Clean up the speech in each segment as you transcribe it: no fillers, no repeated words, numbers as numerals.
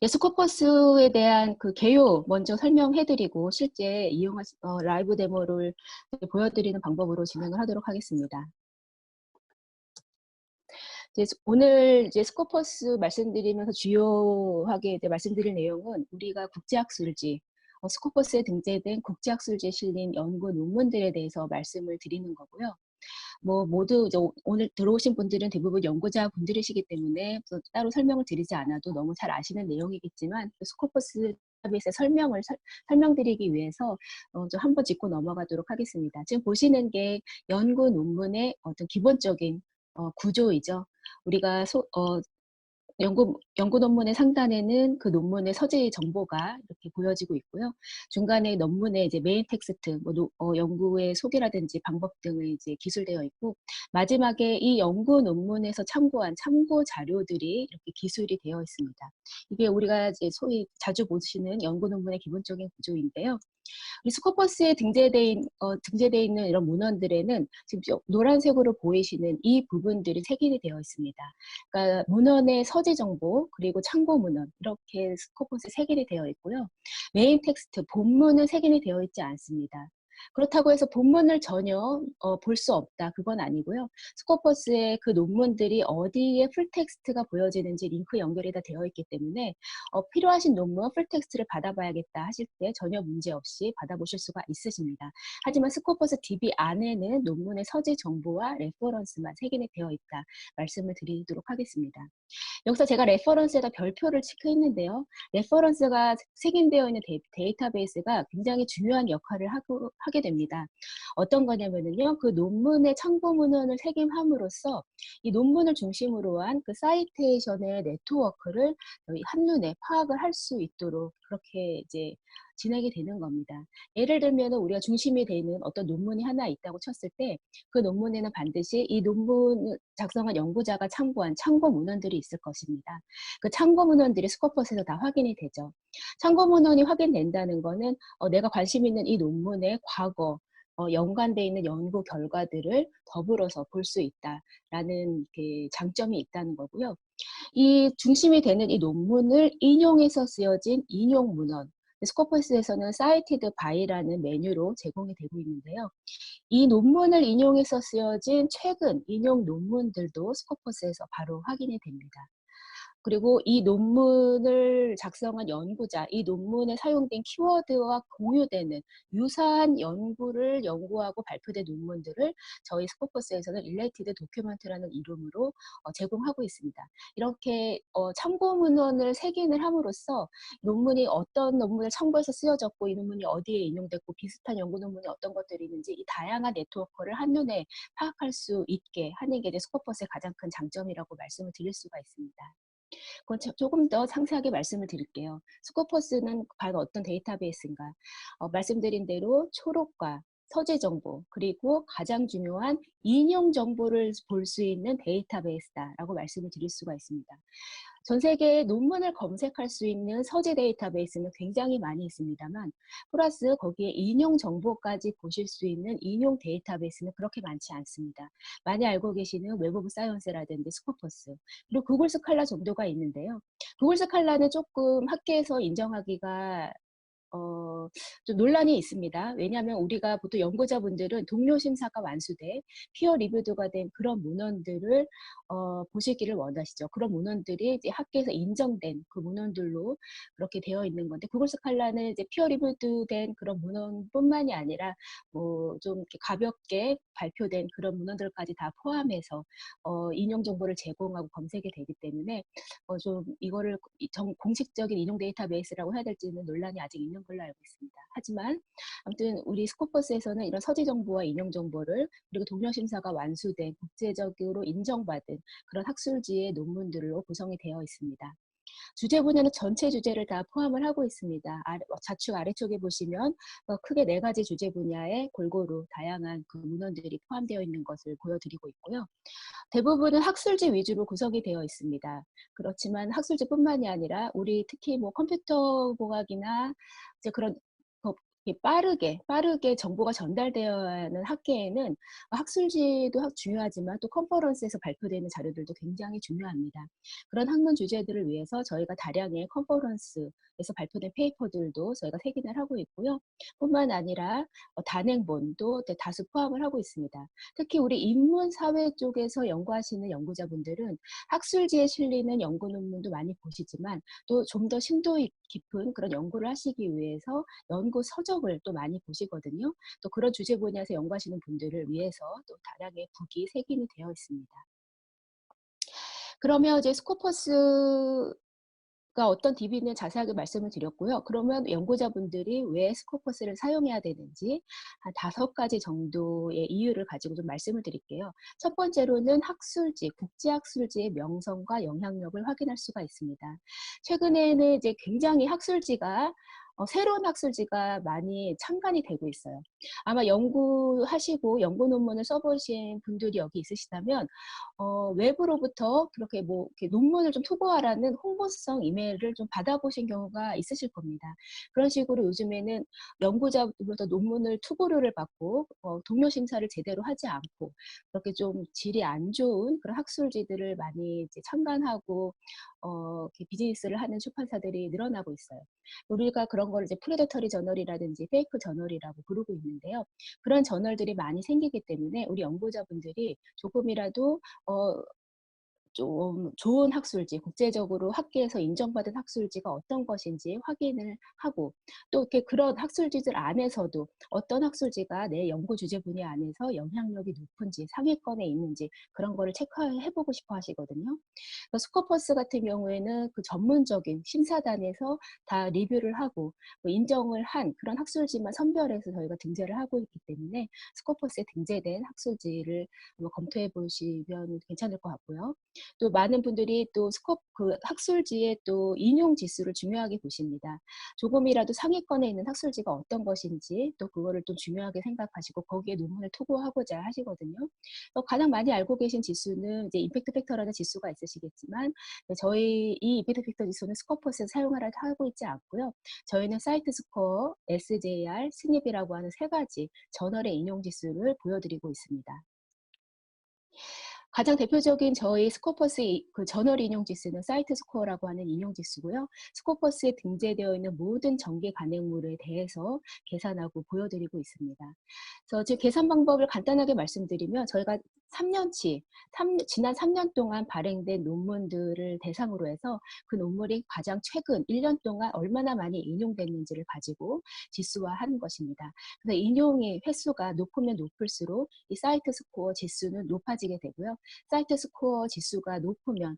예, 스코퍼스에 대한 그 개요 먼저 설명해드리고 실제 이용할 라이브 데모를 보여드리는 방법으로 진행을 하도록 하겠습니다. 오늘 이제 스코퍼스 말씀드리면서 주요하게 이제 말씀드릴 내용은 우리가 국제학술지, 스코퍼스에 등재된 국제학술지에 실린 연구 논문들에 대해서 말씀을 드리는 거고요. 모두 이제 오늘 들어오신 분들은 대부분 연구자 분들이시기 때문에 또 따로 설명을 드리지 않아도 너무 잘 아시는 내용이겠지만 스코퍼스 다tabase의 설명드리기 위해서 좀 한번 짚고 넘어가도록 하겠습니다. 지금 보시는 게 연구 논문의 어떤 기본적인 구조이죠. 우리가 연구 논문의 상단에는 그 논문의 서재 정보가 이렇게 보여지고 있고요. 중간에 논문의 이제 메인 텍스트, 연구의 소개라든지 방법 등의 이제 기술되어 있고, 마지막에 이 연구 논문에서 참고한 참고 자료들이 이렇게 기술이 되어 있습니다. 이게 우리가 이제 소위 자주 보시는 연구 논문의 기본적인 구조인데요. 이 스코퍼스에 등재되어 있는 이런 문헌들에는 지금 노란색으로 보이시는 이 부분들이 색인이 되어 있습니다. 그러니까 문헌의 서재 정보 그리고 참고 문헌 이렇게 스코퍼스에 색인이 되어 있고요. 메인 텍스트 본문은 색인이 되어 있지 않습니다. 그렇다고 해서 본문을 전혀 볼 수 없다. 그건 아니고요. 스코퍼스의 그 논문들이 어디에 풀텍스트가 보여지는지 링크 연결이 다 되어 있기 때문에 필요하신 논문 풀텍스트를 받아봐야겠다 하실 때 전혀 문제 없이 받아보실 수가 있으십니다. 하지만 스코퍼스 DB 안에는 논문의 서재 정보와 레퍼런스만 색인이 되어 있다 말씀을 드리도록 하겠습니다. 여기서 제가 레퍼런스에다 별표를 찍혀 있는데요. 레퍼런스가 색인되어 있는 데이터베이스가 굉장히 중요한 역할을 하게 됩니다. 어떤 거냐면요. 그 논문의 참고 문헌을 색임함으로써 이 논문을 중심으로 한 그 사이테이션의 네트워크를 한눈에 파악을 할 수 있도록 그렇게 이제 진행이 되는 겁니다. 예를 들면 우리가 중심이 되는 어떤 논문이 하나 있다고 쳤을 때 그 논문에는 반드시 이 논문을 작성한 연구자가 참고한 참고 문헌들이 있을 것입니다. 그 참고 문헌들이 스코퍼스에서 다 확인이 되죠. 참고 문헌이 확인된다는 거는 내가 관심 있는 이 논문의 과거, 연관되어 있는 연구 결과들을 더불어서 볼 수 있다라는 장점이 있다는 거고요. 이 중심이 되는 이 논문을 인용해서 쓰여진 인용 문헌, 스코퍼스에서는 cited by라는 메뉴로 제공이 되고 있는데요. 이 논문을 인용해서 쓰여진 최근 인용 논문들도 스코퍼스에서 바로 확인이 됩니다. 그리고 이 논문을 작성한 연구자, 이 논문에 사용된 키워드와 공유되는 유사한 연구를 연구하고 발표된 논문들을 저희 스코퍼스에서는 Related Document라는 이름으로 제공하고 있습니다. 이렇게 참고 문헌을 색인을 함으로써 논문이 어떤 논문을 참고해서 쓰여졌고 이 논문이 어디에 인용됐고 비슷한 연구 논문이 어떤 것들이 있는지 이 다양한 네트워크를 한눈에 파악할 수 있게 하는 게 이제 스코퍼스의 가장 큰 장점이라고 말씀을 드릴 수가 있습니다. 조금 더 상세하게 말씀을 드릴게요. 스코퍼스는 과연 어떤 데이터베이스인가? 말씀드린 대로 초록과 서재 정보 그리고 가장 중요한 인용 정보를 볼 수 있는 데이터베이스다라고 말씀을 드릴 수가 있습니다. 전 세계에 논문을 검색할 수 있는 서재 데이터베이스는 굉장히 많이 있습니다만 플러스 거기에 인용 정보까지 보실 수 있는 인용 데이터베이스는 그렇게 많지 않습니다. 많이 알고 계시는 웹 오브 사이언스라든지 스코퍼스 그리고 구글 스칼라 정도가 있는데요. 구글 스칼라는 조금 학계에서 인정하기가 좀 논란이 있습니다. 왜냐하면 우리가 보통 연구자분들은 동료 심사가 완수돼 피어 리뷰드가 된 그런 문헌들을 보시기를 원하시죠. 그런 문헌들이 이제 학계에서 인정된 그 문헌들로 그렇게 되어 있는 건데 구글 스칼라는 이제 피어 리뷰드된 그런 문헌뿐만이 아니라 좀 이렇게 가볍게 발표된 그런 문헌들까지 다 포함해서 인용 정보를 제공하고 검색이 되기 때문에 좀 이거를 공식적인 인용 데이터베이스라고 해야 될지는 논란이 아직 있는 걸로 알고 있습니다. 하지만 아무튼 우리 스코퍼스에서는 이런 서지 정보와 인용 정보를 그리고 동료 심사가 완수된 국제적으로 인정받은 그런 학술지의 논문들로 구성이 되어 있습니다. 주제 분야는 전체 주제를 다 포함을 하고 있습니다. 좌측 아래쪽에 보시면 크게 4가지 주제 분야에 골고루 다양한 그 문헌들이 포함되어 있는 것을 보여드리고 있고요. 대부분은 학술지 위주로 구성이 되어 있습니다. 그렇지만 학술지뿐만이 아니라 우리 특히 컴퓨터 공학이나 이제 그런 빠르게 정보가 전달되어야 하는 학계에는 학술지도 중요하지만 또 컨퍼런스에서 발표되는 자료들도 굉장히 중요합니다. 그런 학문 주제들을 위해서 저희가 다량의 컨퍼런스에서 발표된 페이퍼들도 저희가 세긴을 하고 있고요. 뿐만 아니라 단행본도 다수 포함을 하고 있습니다. 특히 우리 인문사회 쪽에서 연구하시는 연구자분들은 학술지에 실리는 연구 논문도 많이 보시지만 또 좀 더 심도 깊은 그런 연구를 하시기 위해서 연구 서적을 또 많이 보시거든요. 또 그런 주제 분야에서 연구하시는 분들을 위해서 또 다량의 북이 세긴이 되어 있습니다. 그러면 이제 스코퍼스가 어떤 DB는 자세하게 말씀을 드렸고요. 그러면 연구자분들이 왜 스코퍼스를 사용해야 되는지 한 5가지 정도의 이유를 가지고 좀 말씀을 드릴게요. 첫 번째로는 학술지, 국제학술지의 명성과 영향력을 확인할 수가 있습니다. 최근에는 이제 굉장히 새로운 학술지가 많이 창간이 되고 있어요. 아마 연구하시고 연구 논문을 써보신 분들이 여기 있으시다면 외부로부터 그렇게 이렇게 논문을 좀 투고하라는 홍보성 이메일을 좀 받아보신 경우가 있으실 겁니다. 그런 식으로 요즘에는 연구자로부터 논문을 투고료를 받고 동료 심사를 제대로 하지 않고 그렇게 좀 질이 안 좋은 그런 학술지들을 많이 이제 창간하고 이렇게 비즈니스를 하는 출판사들이 늘어나고 있어요. 우리가 그런 걸 이제 프레데터리 저널이라든지 페이크 저널이라고 부르고 있는데요. 그런 저널들이 많이 생기기 때문에 우리 연구자분들이 조금이라도 좀 좋은 학술지, 국제적으로 학계에서 인정받은 학술지가 어떤 것인지 확인을 하고 또 이렇게 그런 학술지들 안에서도 어떤 학술지가 내 연구 주제 분야 안에서 영향력이 높은지 상위권에 있는지 그런 거를 체크해 보고 싶어 하시거든요. 스코퍼스 같은 경우에는 그 전문적인 심사단에서 다 리뷰를 하고 인정을 한 그런 학술지만 선별해서 저희가 등재를 하고 있기 때문에 스코퍼스에 등재된 학술지를 한번 검토해 보시면 괜찮을 것 같고요. 또 많은 분들이 또 그 학술지의 또 인용 지수를 중요하게 보십니다. 조금이라도 상위권에 있는 학술지가 어떤 것인지 또 그거를 또 중요하게 생각하시고 거기에 논문을 투고하고자 하시거든요. 가장 많이 알고 계신 지수는 이제 임팩트 팩터라는 지수가 있으시겠지만 저희 이 임팩트 팩터 지수는 스코퍼스에서 사용하라 하고 있지 않고요. 저희는 사이트 스코어, SJR, 스닙이라고 하는 3가지 저널의 인용 지수를 보여드리고 있습니다. 가장 대표적인 저희 스코퍼스 그 저널 인용 지수는 사이트 스코어라고 하는 인용 지수고요. 스코퍼스에 등재되어 있는 모든 정기 간행물에 대해서 계산하고 보여드리고 있습니다. 그래서 지금 계산 방법을 간단하게 말씀드리면 저희가 지난 3년 동안 발행된 논문들을 대상으로 해서 그 논문이 가장 최근 1년 동안 얼마나 많이 인용됐는지를 가지고 지수화하는 것입니다. 그래서 인용의 횟수가 높으면 높을수록 이 사이트 스코어 지수는 높아지게 되고요. 사이트 스코어 지수가 높으면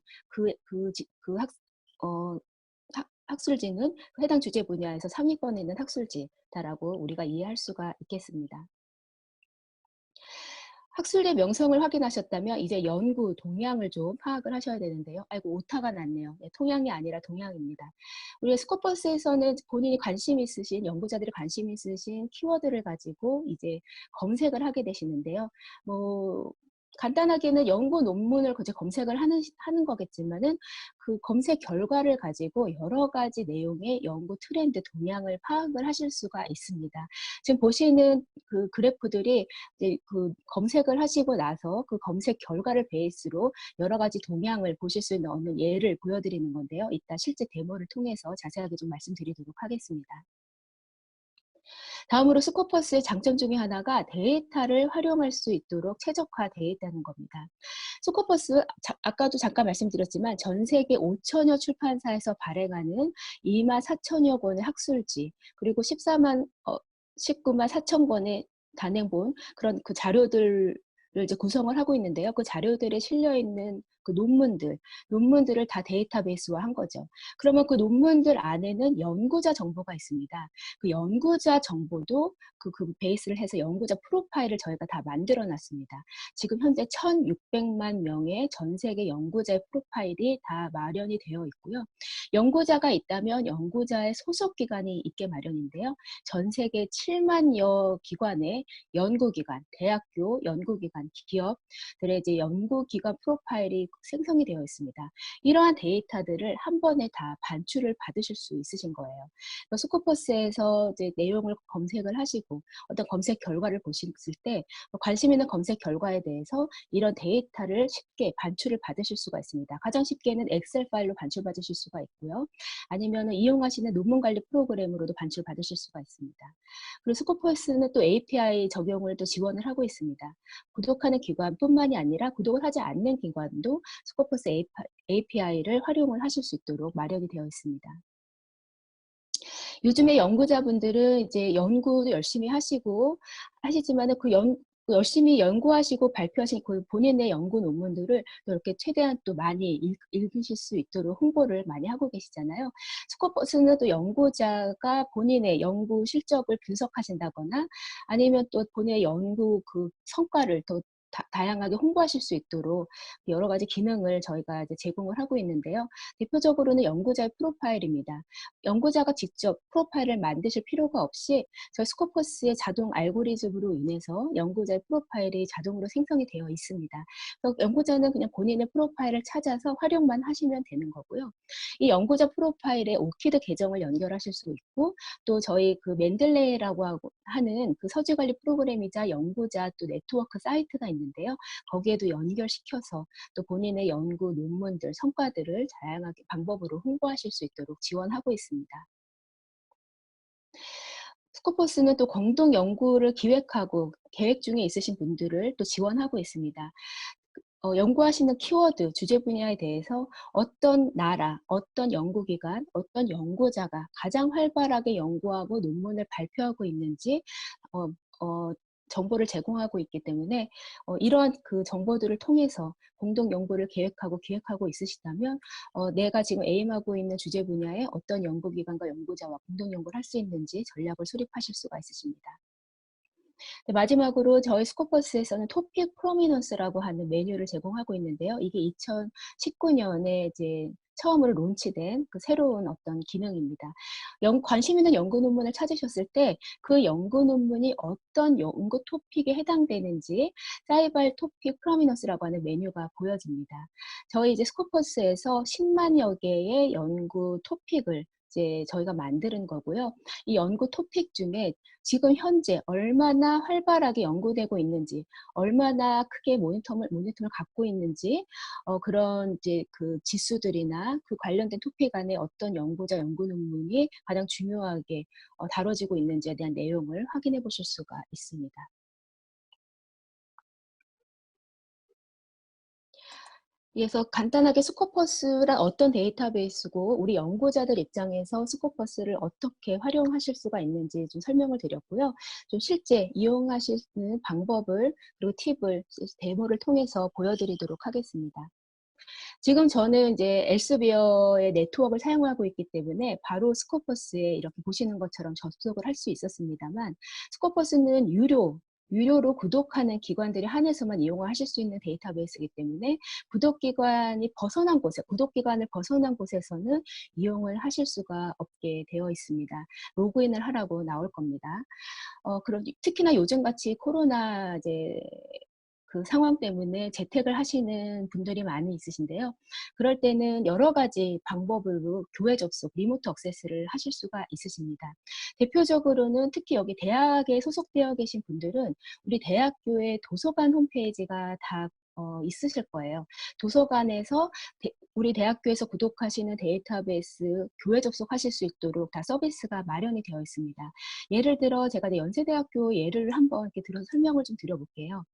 학술지는 해당 주제 분야에서 상위권에 있는 학술지다라고 우리가 이해할 수가 있겠습니다. 학술의 명성을 확인하셨다면 이제 연구 동향을 좀 파악을 하셔야 되는데요. 아이고 오타가 났네요. 네, 통향이 아니라 동향입니다. 우리 스코퍼스에서는 본인이 관심 있으신 연구자들이 관심 있으신 키워드를 가지고 이제 검색을 하게 되시는데요. 간단하게는 연구 논문을 이제 검색을 하는 거겠지만은 그 검색 결과를 가지고 여러 가지 내용의 연구 트렌드 동향을 파악을 하실 수가 있습니다. 지금 보시는 그 그래프들이 이제 그 검색을 하시고 나서 그 검색 결과를 베이스로 여러 가지 동향을 보실 수 있는 어느 예를 보여드리는 건데요. 이따 실제 데모를 통해서 자세하게 좀 말씀드리도록 하겠습니다. 다음으로 스코퍼스의 장점 중에 하나가 데이터를 활용할 수 있도록 최적화되어 있다는 겁니다. 스코퍼스 아까도 잠깐 말씀드렸지만 전 세계 5천여 출판사에서 발행하는 2만 4천여 권의 학술지 그리고 19만 4천 권의 단행본 그런 그 자료들을 이제 구성을 하고 있는데요. 그 자료들에 실려 있는 그 논문들을 다 데이터베이스화한 거죠. 그러면 그 논문들 안에는 연구자 정보가 있습니다. 그 연구자 정보도 그 베이스를 해서 연구자 프로파일을 저희가 다 만들어 놨습니다. 지금 현재 1,600만 명의 전 세계 연구자의 프로파일이 다 마련이 되어 있고요. 연구자가 있다면 연구자의 소속 기관이 있게 마련인데요. 전 세계 7만여 기관의 연구기관, 대학교, 연구기관, 기업들의 이제 연구기관 프로파일이 생성이 되어 있습니다. 이러한 데이터들을 한 번에 다 반출을 받으실 수 있으신 거예요. 스코퍼스에서 이제 내용을 검색을 하시고 어떤 검색 결과를 보셨을 때 관심 있는 검색 결과에 대해서 이런 데이터를 쉽게 반출을 받으실 수가 있습니다. 가장 쉽게는 엑셀 파일로 반출받으실 수가 있고요. 아니면 이용하시는 논문 관리 프로그램으로도 반출받으실 수가 있습니다. 그리고 스코퍼스는 또 API 적용을 또 지원을 하고 있습니다. 구독하는 기관뿐만이 아니라 구독을 하지 않는 기관도 스코퍼스 API를 활용을 하실 수 있도록 마련이 되어 있습니다. 요즘에 연구자분들은 이제 연구도 열심히 하시지만은 열심히 연구하시고 발표하신 그 본인의 연구 논문들을 또 이렇게 최대한 또 많이 읽으실 수 있도록 홍보를 많이 하고 계시잖아요. 스코퍼스는 또 연구자가 본인의 연구 실적을 분석하신다거나 아니면 또 본인의 연구 그 성과를 더 다양하게 홍보하실 수 있도록 여러 가지 기능을 저희가 이제 제공을 하고 있는데요. 대표적으로는 연구자의 프로파일입니다. 연구자가 직접 프로파일을 만드실 필요가 없이 저희 스코퍼스의 자동 알고리즘으로 인해서 연구자의 프로파일이 자동으로 생성이 되어 있습니다. 그래서 연구자는 그냥 본인의 프로파일을 찾아서 활용만 하시면 되는 거고요. 이 연구자 프로파일에 오키드 계정을 연결하실 수 있고 또 저희 그 맨들레이라고 하는 그 서지관리 프로그램이자 연구자 또 네트워크 사이트가 있는데요. 거기에도 연결시켜서 또 본인의 연구 논문들, 성과들을 다양하게 방법으로 홍보하실 수 있도록 지원하고 있습니다. 스코퍼스는 또 공동 연구를 기획하고 계획 중에 있으신 분들을 또 지원하고 있습니다. 연구하시는 키워드, 주제 분야에 대해서 어떤 나라, 어떤 연구기관, 어떤 연구자가 가장 활발하게 연구하고 논문을 발표하고 있는지 어, 어, 정보를 제공하고 있기 때문에 이러한 그 정보들을 통해서 공동 연구를 기획하고 있으시다면 내가 지금 에임하고 있는 주제 분야에 어떤 연구기관과 연구자와 공동 연구를 할 수 있는지 전략을 수립하실 수가 있으십니다. 마지막으로 저희 스코퍼스에서는 토픽 프로미넌스라고 하는 메뉴를 제공하고 있는데요. 이게 2019년에 이제 처음으로 론치된 그 새로운 어떤 기능입니다. 관심 있는 연구 논문을 찾으셨을 때 그 연구 논문이 어떤 연구 토픽에 해당되는지 사이발 토픽 프로미넌스라고 하는 메뉴가 보여집니다. 저희 이제 스코퍼스에서 10만여 개의 연구 토픽을 이제 저희가 만드는 거고요. 이 연구 토픽 중에 지금 현재 얼마나 활발하게 연구되고 있는지, 얼마나 크게 모니터를 갖고 있는지, 그런 이제 그 지수들이나 그 관련된 토픽 안에 어떤 연구자 연구 논문이 가장 중요하게 다뤄지고 있는지에 대한 내용을 확인해 보실 수가 있습니다. 그래서 간단하게 스코퍼스란 어떤 데이터베이스고 우리 연구자들 입장에서 스코퍼스를 어떻게 활용하실 수가 있는지 좀 설명을 드렸고요. 좀 실제 이용하시는 방법을 그리고 팁을 데모를 통해서 보여드리도록 하겠습니다. 지금 저는 이제 엘스비어의 네트워크를 사용하고 있기 때문에 바로 스코퍼스에 이렇게 보시는 것처럼 접속을 할 수 있었습니다만 스코퍼스는 유료로 구독하는 기관들이 한해서만 이용을 하실 수 있는 데이터베이스이기 때문에 구독 기관을 벗어난 곳에서는 이용을 하실 수가 없게 되어 있습니다. 로그인을 하라고 나올 겁니다. 특히나 요즘같이 코로나 이제 그 상황 때문에 재택을 하시는 분들이 많이 있으신데요. 그럴 때는 여러 가지 방법으로 교외 접속, 리모트 액세스를 하실 수가 있으십니다. 대표적으로는 특히 여기 대학에 소속되어 계신 분들은 우리 대학교의 도서관 홈페이지가 다 있으실 거예요. 도서관에서 우리 대학교에서 구독하시는 데이터베이스 교외 접속하실 수 있도록 다 서비스가 마련이 되어 있습니다. 예를 들어 제가 연세대학교 예를 한번 이렇게 들어서 설명을 좀 드려볼게요.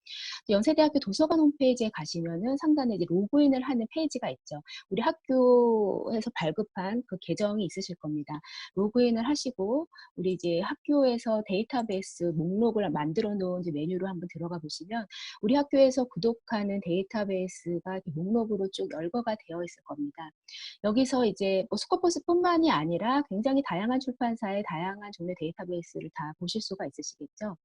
연세대학교 도서관 홈페이지에 가시면은 상단에 이제 로그인을 하는 페이지가 있죠. 우리 학교에서 발급한 그 계정이 있으실 겁니다. 로그인을 하시고 우리 이제 학교에서 데이터베이스 목록을 만들어 놓은 메뉴로 한번 들어가 보시면 우리 학교에서 구독하는 데이터베이스가 목록으로 쭉 열거가 되어 있을 겁니다. 여기서 이제 뭐 스코퍼스뿐만이 아니라 굉장히 다양한 출판사의 다양한 종류의 데이터베이스를 다 보실 수가 있으시겠죠.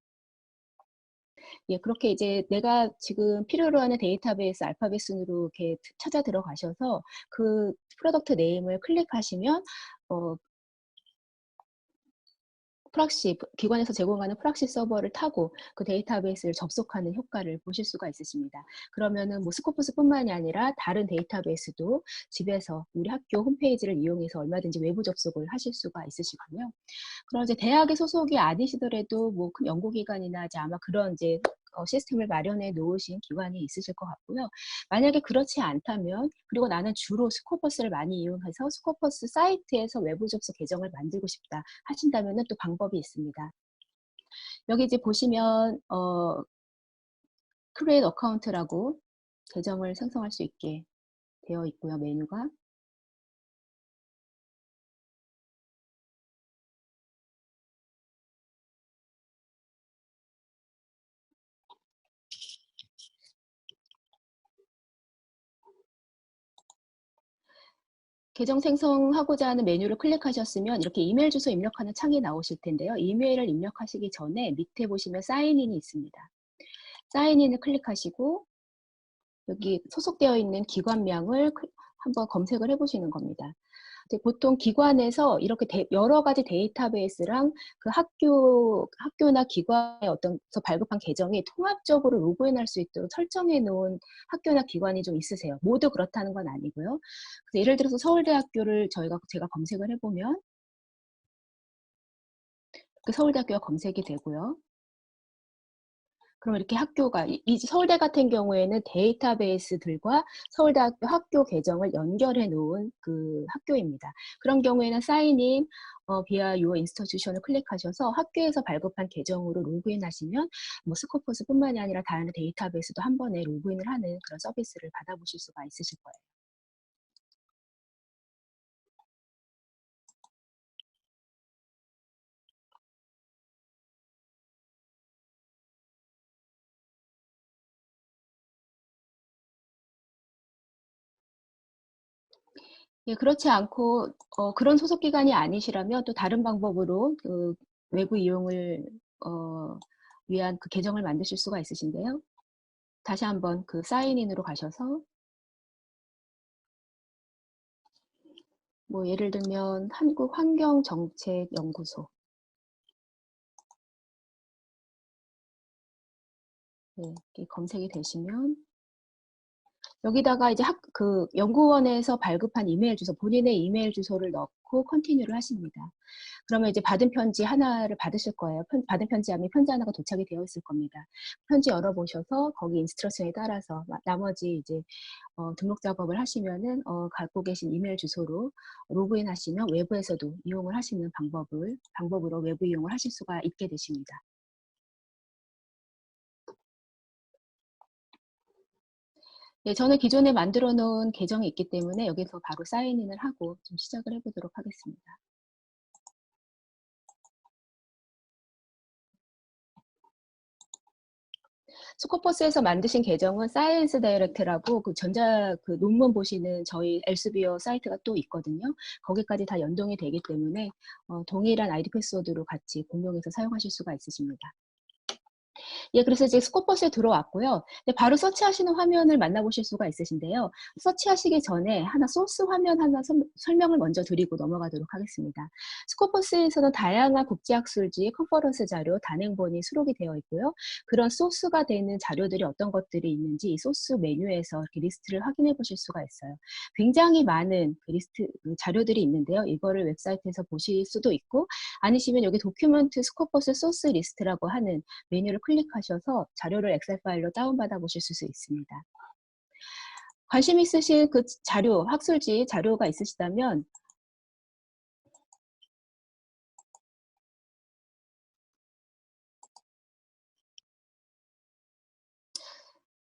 예, 그렇게 이제 내가 지금 필요로 하는 데이터베이스 알파벳 순으로 이렇게 찾아 들어가셔서 그 프로덕트 네임을 클릭하시면 어, 기관에서 제공하는 프락시 서버를 타고 그 데이터베이스를 접속하는 효과를 보실 수가 있으십니다. 그러면은 뭐 스코포스뿐만이 아니라 다른 데이터베이스도 집에서 우리 학교 홈페이지를 이용해서 얼마든지 외부 접속을 하실 수가 있으시고요. 그럼 이제 대학의 소속이 아니시더라도 뭐 큰 연구기관이나 이제 아마 그런 이제 시스템을 마련해 놓으신 기관이 있으실 것 같고요. 만약에 그렇지 않다면, 그리고 나는 주로 스코퍼스를 많이 이용해서 스코퍼스 사이트에서 외부 접속 계정을 만들고 싶다 하신다면은 또 방법이 있습니다. 여기 이제 보시면 create account라고 계정을 생성할 수 있게 되어 있고요, 메뉴가. 계정 생성하고자 하는 메뉴를 클릭하셨으면 이렇게 이메일 주소 입력하는 창이 나오실 텐데요. 이메일을 입력하시기 전에 밑에 보시면 사인인이 있습니다. 사인인을 클릭하시고 여기 소속되어 있는 기관명을 한번 검색을 해보시는 겁니다. 보통 기관에서 이렇게 여러 가지 데이터베이스랑 그 학교나 기관의 어떤 발급한 계정이 통합적으로 로그인할 수 있도록 설정해 놓은 학교나 기관이 좀 있으세요. 모두 그렇다는 건 아니고요. 그래서 예를 들어서 서울대학교를 제가 검색을 해보면 그 서울대학교가 검색이 되고요. 그럼 이렇게 학교가 이 서울대 같은 경우에는 데이터베이스들과 서울대학교 학교 계정을 연결해 놓은 그 학교입니다. 그런 경우에는 사인인 via your institution을 클릭하셔서 학교에서 발급한 계정으로 로그인 하시면 뭐 스코퍼스뿐만이 아니라 다른 데이터베이스도 한 번에 로그인을 하는 그런 서비스를 받아보실 수가 있으실 거예요. 예, 그렇지 않고 그런 소속 기관이 아니시라면 또 다른 방법으로 그 외부 이용을 위한 그 계정을 만드실 수가 있으신데요. 다시 한번 그 사인인으로 가셔서 뭐 예를 들면 한국환경정책연구소, 네, 이렇게 검색이 되시면 여기다가 이제 그 연구원에서 발급한 이메일 주소, 본인의 이메일 주소를 넣고 컨티뉴를 하십니다. 그러면 이제 받은 편지 하나를 받으실 거예요. 받은 편지함에 편지 하나가 도착이 되어 있을 겁니다. 편지 열어보셔서 거기 인스트럭션에 따라서 나머지 이제 등록 작업을 하시면은 갖고 계신 이메일 주소로 로그인 하시면 외부에서도 이용을 하시는 방법으로 외부 이용을 하실 수가 있게 되십니다. 네, 저는 기존에 만들어 놓은 계정이 있기 때문에 여기서 바로 사인인을 하고 좀 시작을 해보도록 하겠습니다. 스코퍼스에서 만드신 계정은 사이언스 다이렉트라고 그 논문 보시는 저희 엘스비어 사이트가 또 있거든요. 거기까지 다 연동이 되기 때문에 동일한 아이디 패스워드로 같이 공용해서 사용하실 수가 있으십니다. 예, 그래서 이제 스코퍼스에 들어왔고요. 바로 서치하시는 화면을 만나보실 수가 있으신데요. 서치하시기 전에 소스 화면 하나 설명을 먼저 드리고 넘어가도록 하겠습니다. 스코퍼스에서는 다양한 국제학술지, 컨퍼런스 자료, 단행본이 수록이 되어 있고요. 그런 소스가 되는 자료들이 어떤 것들이 있는지 이 소스 메뉴에서 이렇게 리스트를 확인해 보실 수가 있어요. 굉장히 많은 그 자료들이 있는데요. 이거를 웹사이트에서 보실 수도 있고, 아니시면 여기 도큐먼트 스코퍼스 소스 리스트라고 하는 메뉴를 클릭하셔서 자료를 엑셀 파일로 다운받아 보실 수 있습니다. 관심 있으신 그 학술지 자료가 있으시다면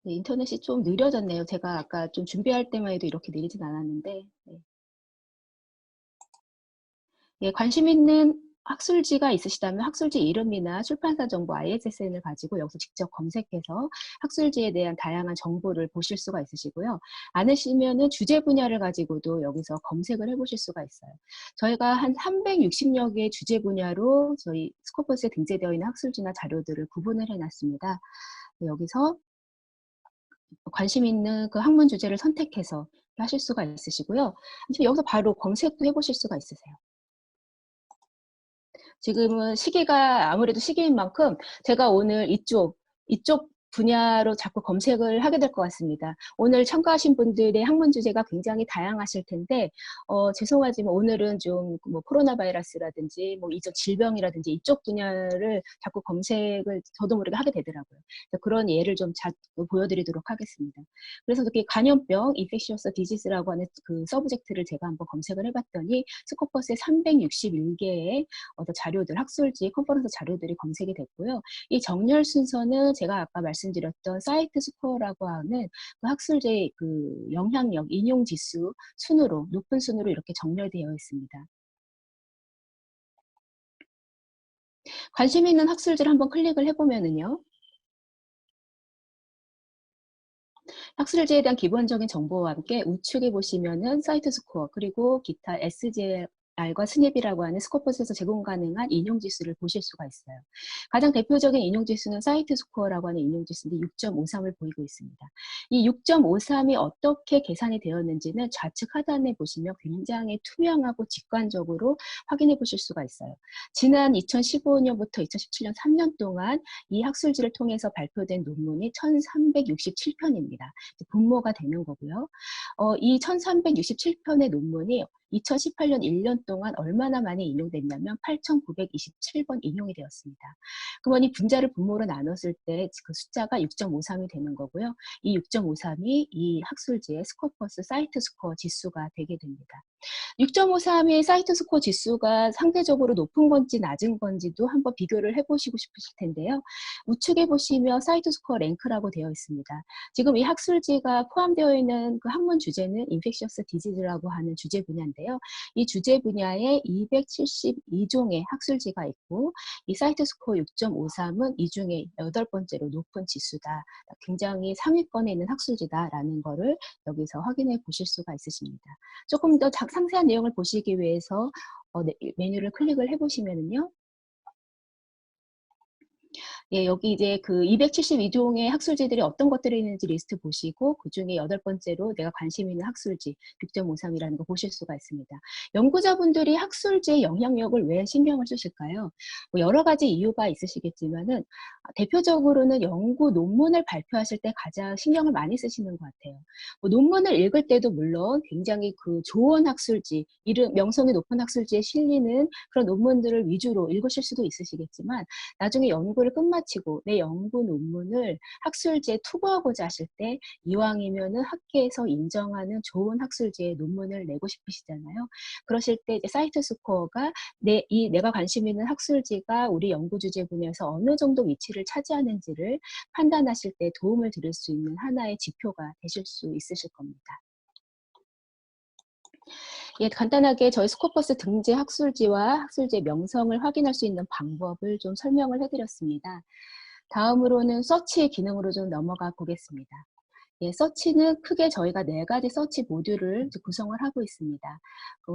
네, 인터넷이 좀 느려졌네요. 제가 아까 좀 준비할 때만 해도 이렇게 느리진 않았는데. 네. 예, 관심 있는 학술지가 있으시다면 학술지 이름이나 출판사 정보 ISSN을 가지고 여기서 직접 검색해서 학술지에 대한 다양한 정보를 보실 수가 있으시고요. 않으시면은 주제 분야를 가지고도 여기서 검색을 해보실 수가 있어요. 저희가 한 360여 개의 주제 분야로 저희 스코퍼스에 등재되어 있는 학술지나 자료들을 구분을 해놨습니다. 여기서 관심 있는 그 학문 주제를 선택해서 하실 수가 있으시고요. 여기서 바로 검색도 해보실 수가 있으세요. 지금은 시기가 아무래도 시기인 만큼 제가 오늘 이쪽 분야로 자꾸 검색을 하게 될 것 같습니다. 오늘 참가하신 분들의 학문 주제가 굉장히 다양하실 텐데 죄송하지만 오늘은 좀 뭐 코로나 바이러스라든지 뭐 이쪽 질병이라든지 이쪽 분야를 자꾸 검색을 저도 모르게 하게 되더라고요. 그래서 그런 예를 좀 보여드리도록 하겠습니다. 그래서 이렇게 감염병, infectious disease라고 하는 그 서브젝트를 제가 한번 검색을 해봤더니 스코퍼스에 361개의 자료들, 학술지, 컨퍼런스 자료들이 검색이 됐고요. 이 정렬 순서는 제가 아까 말씀드렸던 사이트 스코어라고 하는 그 학술지의 그 영향력, 인용 지수 순으로, 높은 순으로 이렇게 정렬되어 있습니다. 관심 있는 학술지를 한번 클릭을 해보면은요. 학술지에 대한 기본적인 정보와 함께 우측에 보시면은 사이트 스코어 그리고 기타 SGR과 스냅이라고 하는 스코퍼스에서 제공 가능한 인용 지수를 보실 수가 있어요. 가장 대표적인 인용 지수는 사이트 스코어라고 하는 인용 지수인데 6.53을 보이고 있습니다. 이 6.53이 어떻게 계산이 되었는지는 좌측 하단에 보시면 굉장히 투명하고 직관적으로 확인해 보실 수가 있어요. 지난 2015년부터 2017년 3년 동안 이 학술지를 통해서 발표된 논문이 1367편입니다. 분모가 되는 거고요. 이 1367편의 논문이 2018년 1년 동안 얼마나 많이 인용됐냐면 8,927번 인용이 되었습니다. 그러면 이 분자를 분모로 나눴을 때 그 숫자가 6.53이 되는 거고요. 이 6.53이 이 학술지의 스코퍼스 사이트 스코어 지수가 되게 됩니다. 6.53의 사이트 스코어 지수가 상대적으로 높은 건지 낮은 건지도 한번 비교를 해보시고 싶으실 텐데요. 우측에 보시면 사이트 스코어 랭크라고 되어 있습니다. 지금 이 학술지가 포함되어 있는 그 학문 주제는 인펙셔스 디지즈라고 하는 주제 분야인데요. 이 주제 분야에 272종의 학술지가 있고 이 사이트 스코어 6.53은 이 중에 8번째로 높은 지수다. 굉장히 상위권에 있는 학술지다라는 거를 여기서 확인해 보실 수가 있으십니다. 조금 더 상세한 내용을 보시기 위해서 메뉴를 클릭을 해보시면은요. 예, 여기 이제 그 272종의 학술지들이 어떤 것들이 있는지 리스트 보시고 그중에 8번째로 내가 관심 있는 학술지 6.53이라는 거 보실 수가 있습니다. 연구자분들이 학술지의 영향력을 왜 신경을 쓰실까요? 뭐 여러 가지 이유가 있으시겠지만은 대표적으로는 연구 논문을 발표하실 때 가장 신경을 많이 쓰시는 것 같아요. 뭐 논문을 읽을 때도 물론 굉장히 그 좋은 학술지, 이름 명성이 높은 학술지에 실리는 그런 논문들을 위주로 읽으실 수도 있으시겠지만 나중에 연구를 끝마치고 내 연구 논문을 학술지에 투고하고자 하실 때 이왕이면은 학계에서 인정하는 좋은 학술지의 논문을 내고 싶으시잖아요. 그러실 때 이제 사이트 스코어가 내가 관심 있는 학술지가 우리 연구 주제 분야에서 어느 정도 위치를 차지하는지를 판단하실 때 도움을 드릴 수 있는 하나의 지표가 되실 수 있으실 겁니다. 예, 간단하게 저희 스코퍼스 등재 학술지와 학술지의 명성을 확인할 수 있는 방법을 좀 설명을 해드렸습니다. 다음으로는 서치 기능으로 좀 넘어가 보겠습니다. 예, 서치는 크게 저희가 4가지 서치 모듈을 구성을 하고 있습니다.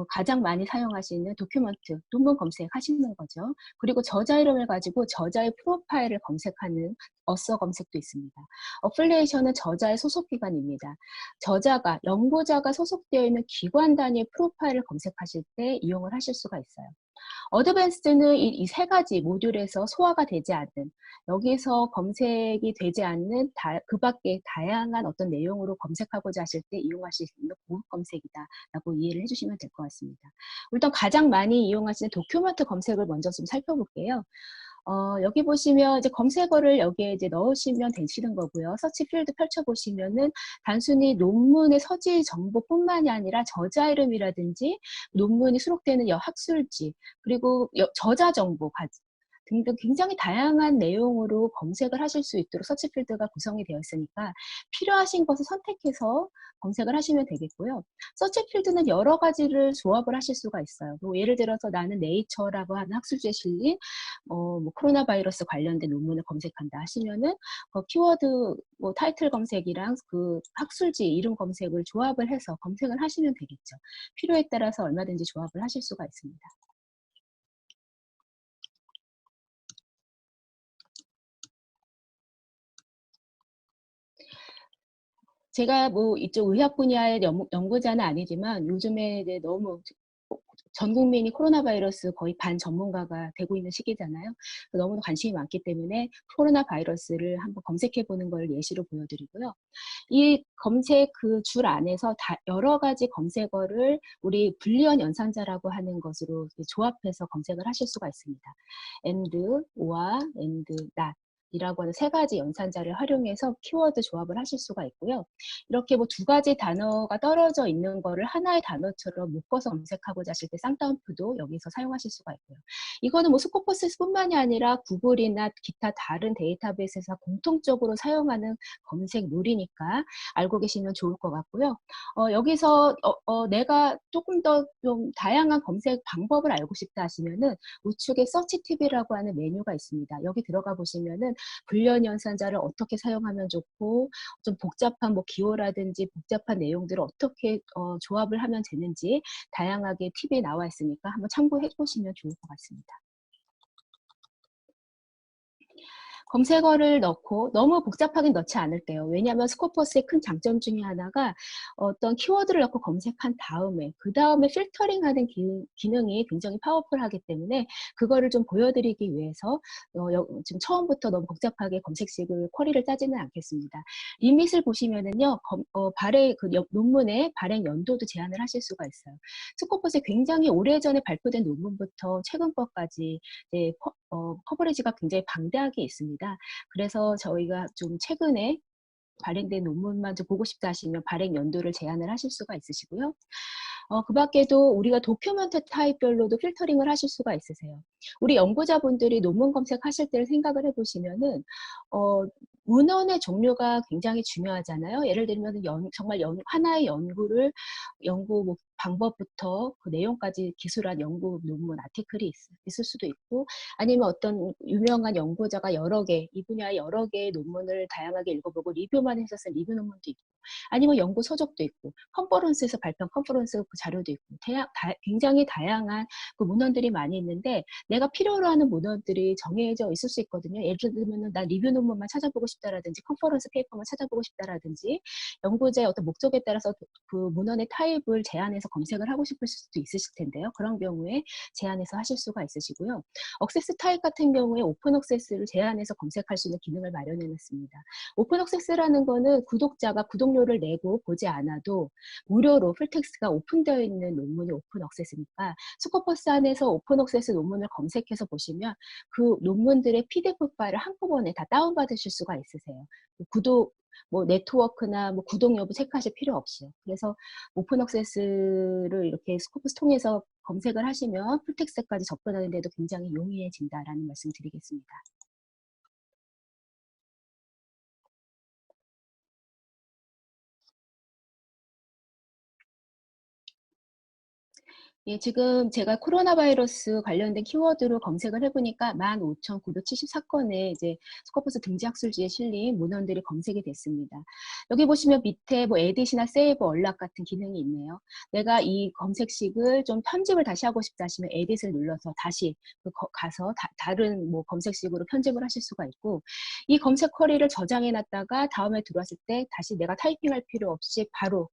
가장 많이 사용하시는 도큐먼트, 논문 검색하시는 거죠. 그리고 저자 이름을 가지고 저자의 프로파일을 검색하는 어서 검색도 있습니다. 어플리에이션은 저자의 소속기관입니다. 연구자가 소속되어 있는 기관 단위의 프로파일을 검색하실 때 이용을 하실 수가 있어요. 어드밴스드는 이 3가지 모듈에서 소화가 되지 않는, 여기서 검색이 되지 않는 그 밖에 다양한 어떤 내용으로 검색하고자 하실 때 이용하실 수 있는 고급 검색이다라고 이해를 해주시면 될 것 같습니다. 일단 가장 많이 이용하시는 도큐먼트 검색을 먼저 좀 살펴볼게요. 여기 보시면 이제 검색어를 여기에 이제 넣으시면 되시는 거고요. 서치 필드 펼쳐보시면은 단순히 논문의 서지 정보뿐만이 아니라 저자 이름이라든지 논문이 수록되는 학술지, 그리고 저자 정보 등등 굉장히 다양한 내용으로 검색을 하실 수 있도록 서치 필드가 구성이 되어 있으니까 필요하신 것을 선택해서 검색을 하시면 되겠고요. 서치 필드는 여러 가지를 조합을 하실 수가 있어요. 뭐 예를 들어서 나는 네이처라고 하는 학술지에 실린 뭐 코로나 바이러스 관련된 논문을 검색한다 하시면은 키워드 뭐 타이틀 검색이랑 그 학술지 이름 검색을 조합을 해서 검색을 하시면 되겠죠. 필요에 따라서 얼마든지 조합을 하실 수가 있습니다. 제가 뭐 이쪽 의학 분야의 연구자는 아니지만 요즘에 이제 너무 전 국민이 코로나 바이러스 거의 반 전문가가 되고 있는 시기잖아요. 너무나 관심이 많기 때문에 코로나 바이러스를 한번 검색해 보는 걸 예시로 보여드리고요. 이 검색 그 줄 안에서 여러 가지 검색어를 우리 불리언 연산자라고 하는 것으로 조합해서 검색을 하실 수가 있습니다. and, or, and, not 이라고 하는 세 가지 연산자를 활용해서 키워드 조합을 하실 수가 있고요. 이렇게 뭐 두 가지 단어가 떨어져 있는 거를 하나의 단어처럼 묶어서 검색하고자 하실 때 쌍따옴표도 여기서 사용하실 수가 있고요. 이거는 뭐 스코퍼스뿐만이 아니라 구글이나 기타 다른 데이터베이스에서 공통적으로 사용하는 검색 룰이니까 알고 계시면 좋을 것 같고요. 여기서 내가 조금 더 좀 다양한 검색 방법을 알고 싶다 하시면은 우측에 서치 팁이라고 하는 메뉴가 있습니다. 여기 들어가 보시면은 불리언 연산자를 어떻게 사용하면 좋고 좀 복잡한 뭐 기호라든지 복잡한 내용들을 어떻게 조합을 하면 되는지 다양하게 팁이 나와 있으니까 한번 참고해 보시면 좋을 것 같습니다. 검색어를 넣고 너무 복잡하게 넣지 않을게요. 왜냐하면 스코퍼스의 큰 장점 중에 하나가 어떤 키워드를 넣고 검색한 다음에 그 다음에 필터링하는 기능이 굉장히 파워풀하기 때문에 그거를 좀 보여드리기 위해서 지금 처음부터 너무 복잡하게 검색식을 쿼리를 짜지는 않겠습니다. 리밋을 보시면은요, 논문의 발행 연도도 제한을 하실 수가 있어요. 스코퍼스에 굉장히 오래전에 발표된 논문부터 최근 것까지 커버리지가 굉장히 방대하게 있습니다. 그래서 저희가 좀 최근에 발행된 논문만 좀 보고 싶다 하시면 발행 연도를 제한을 하실 수가 있으시고요. 그 밖에도 우리가 도큐멘트 타입별로도 필터링을 하실 수가 있으세요. 우리 연구자분들이 논문 검색하실 때를 생각을 해보시면은 문헌의 종류가 굉장히 중요하잖아요. 예를 들면 정말 하나의 연구 뭐 방법부터 그 내용까지 기술한 연구 논문 아티클이 있을 수도 있고 아니면 어떤 유명한 연구자가 이 분야의 여러 개의 논문을 다양하게 읽어보고 리뷰만 해서 쓴 리뷰 논문도 있고 아니면 연구 서적도 있고 컨퍼런스에서 발표한 컨퍼런스 그 자료도 있고 굉장히 다양한 그 문헌들이 많이 있는데 내가 필요로 하는 문헌들이 정해져 있을 수 있거든요. 예를 들면 나 리뷰 논문만 찾아보고 싶다라든지 컨퍼런스 페이퍼만 찾아보고 싶다라든지 연구자의 어떤 목적에 따라서 그 문헌의 타입을 제한해서 검색을 하고 싶을 수도 있으실 텐데요. 그런 경우에 제한해서 하실 수가 있으시고요. 억세스 타입 같은 경우에 오픈 억세스를 제한해서 검색할 수 있는 기능을 마련해 놨습니다. 오픈 억세스라는 거는 구독자가 구독료를 내고 보지 않아도 무료로 풀텍스트가 오픈되어 있는 논문이 오픈 억세스니까 스코퍼스 안에서 오픈 억세스 논문을 검색해서 보시면 그 논문들의 PDF 파일을 한꺼번에 다 다운받으실 수가 있으세요. 뭐 네트워크나 뭐 구독 여부 체크하실 필요 없이요. 그래서 오픈 억세스를 이렇게 스코퍼스 통해서 검색을 하시면 풀텍스트까지 접근하는 데도 굉장히 용이해진다라는 말씀 드리겠습니다. 예, 지금 제가 코로나 바이러스 관련된 키워드로 검색을 해보니까 15,974건의 이제 스코퍼스 등재 학술지에 실린 문헌들이 검색이 됐습니다. 여기 보시면 밑에 뭐 에딧이나 세이브, 언락 같은 기능이 있네요. 내가 이 검색식을 좀 편집을 다시 하고 싶다 하시면 에딧을 눌러서 다시 가서 다른 뭐 검색식으로 편집을 하실 수가 있고 이 검색 쿼리를 저장해 놨다가 다음에 들어왔을 때 다시 내가 타이핑할 필요 없이 바로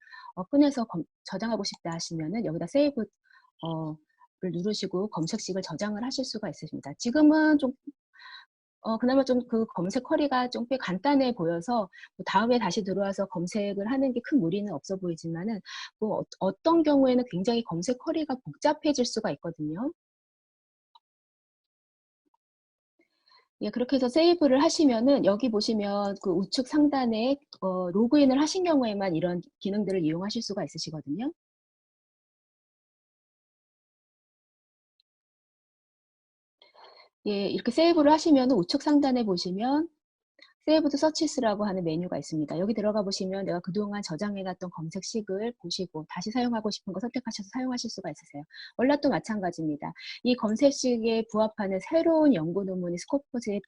꺼내서 저장하고 싶다 하시면은 여기다 세이브 를 누르시고 검색식을 저장을 하실 수가 있으십니다. 지금은 좀 그나마 좀 그 검색 쿼리가 좀 꽤 간단해 보여서 뭐 다음에 다시 들어와서 검색을 하는 게 큰 무리는 없어 보이지만은 뭐 어떤 경우에는 굉장히 검색 쿼리가 복잡해질 수가 있거든요. 예, 그렇게 해서 세이브를 하시면은 여기 보시면 그 우측 상단에 로그인을 하신 경우에만 이런 기능들을 이용하실 수가 있으시거든요. 예, 이렇게 세이브를 하시면 우측 상단에 보시면 세이브 투 서치스라고 하는 메뉴가 있습니다. 여기 들어가 보시면 내가 그동안 저장해놨던 검색식을 보시고 다시 사용하고 싶은 거 선택하셔서 사용하실 수가 있으세요. 원래도 마찬가지입니다. 이 검색식에 부합하는 새로운 연구 논문이 스코퍼스에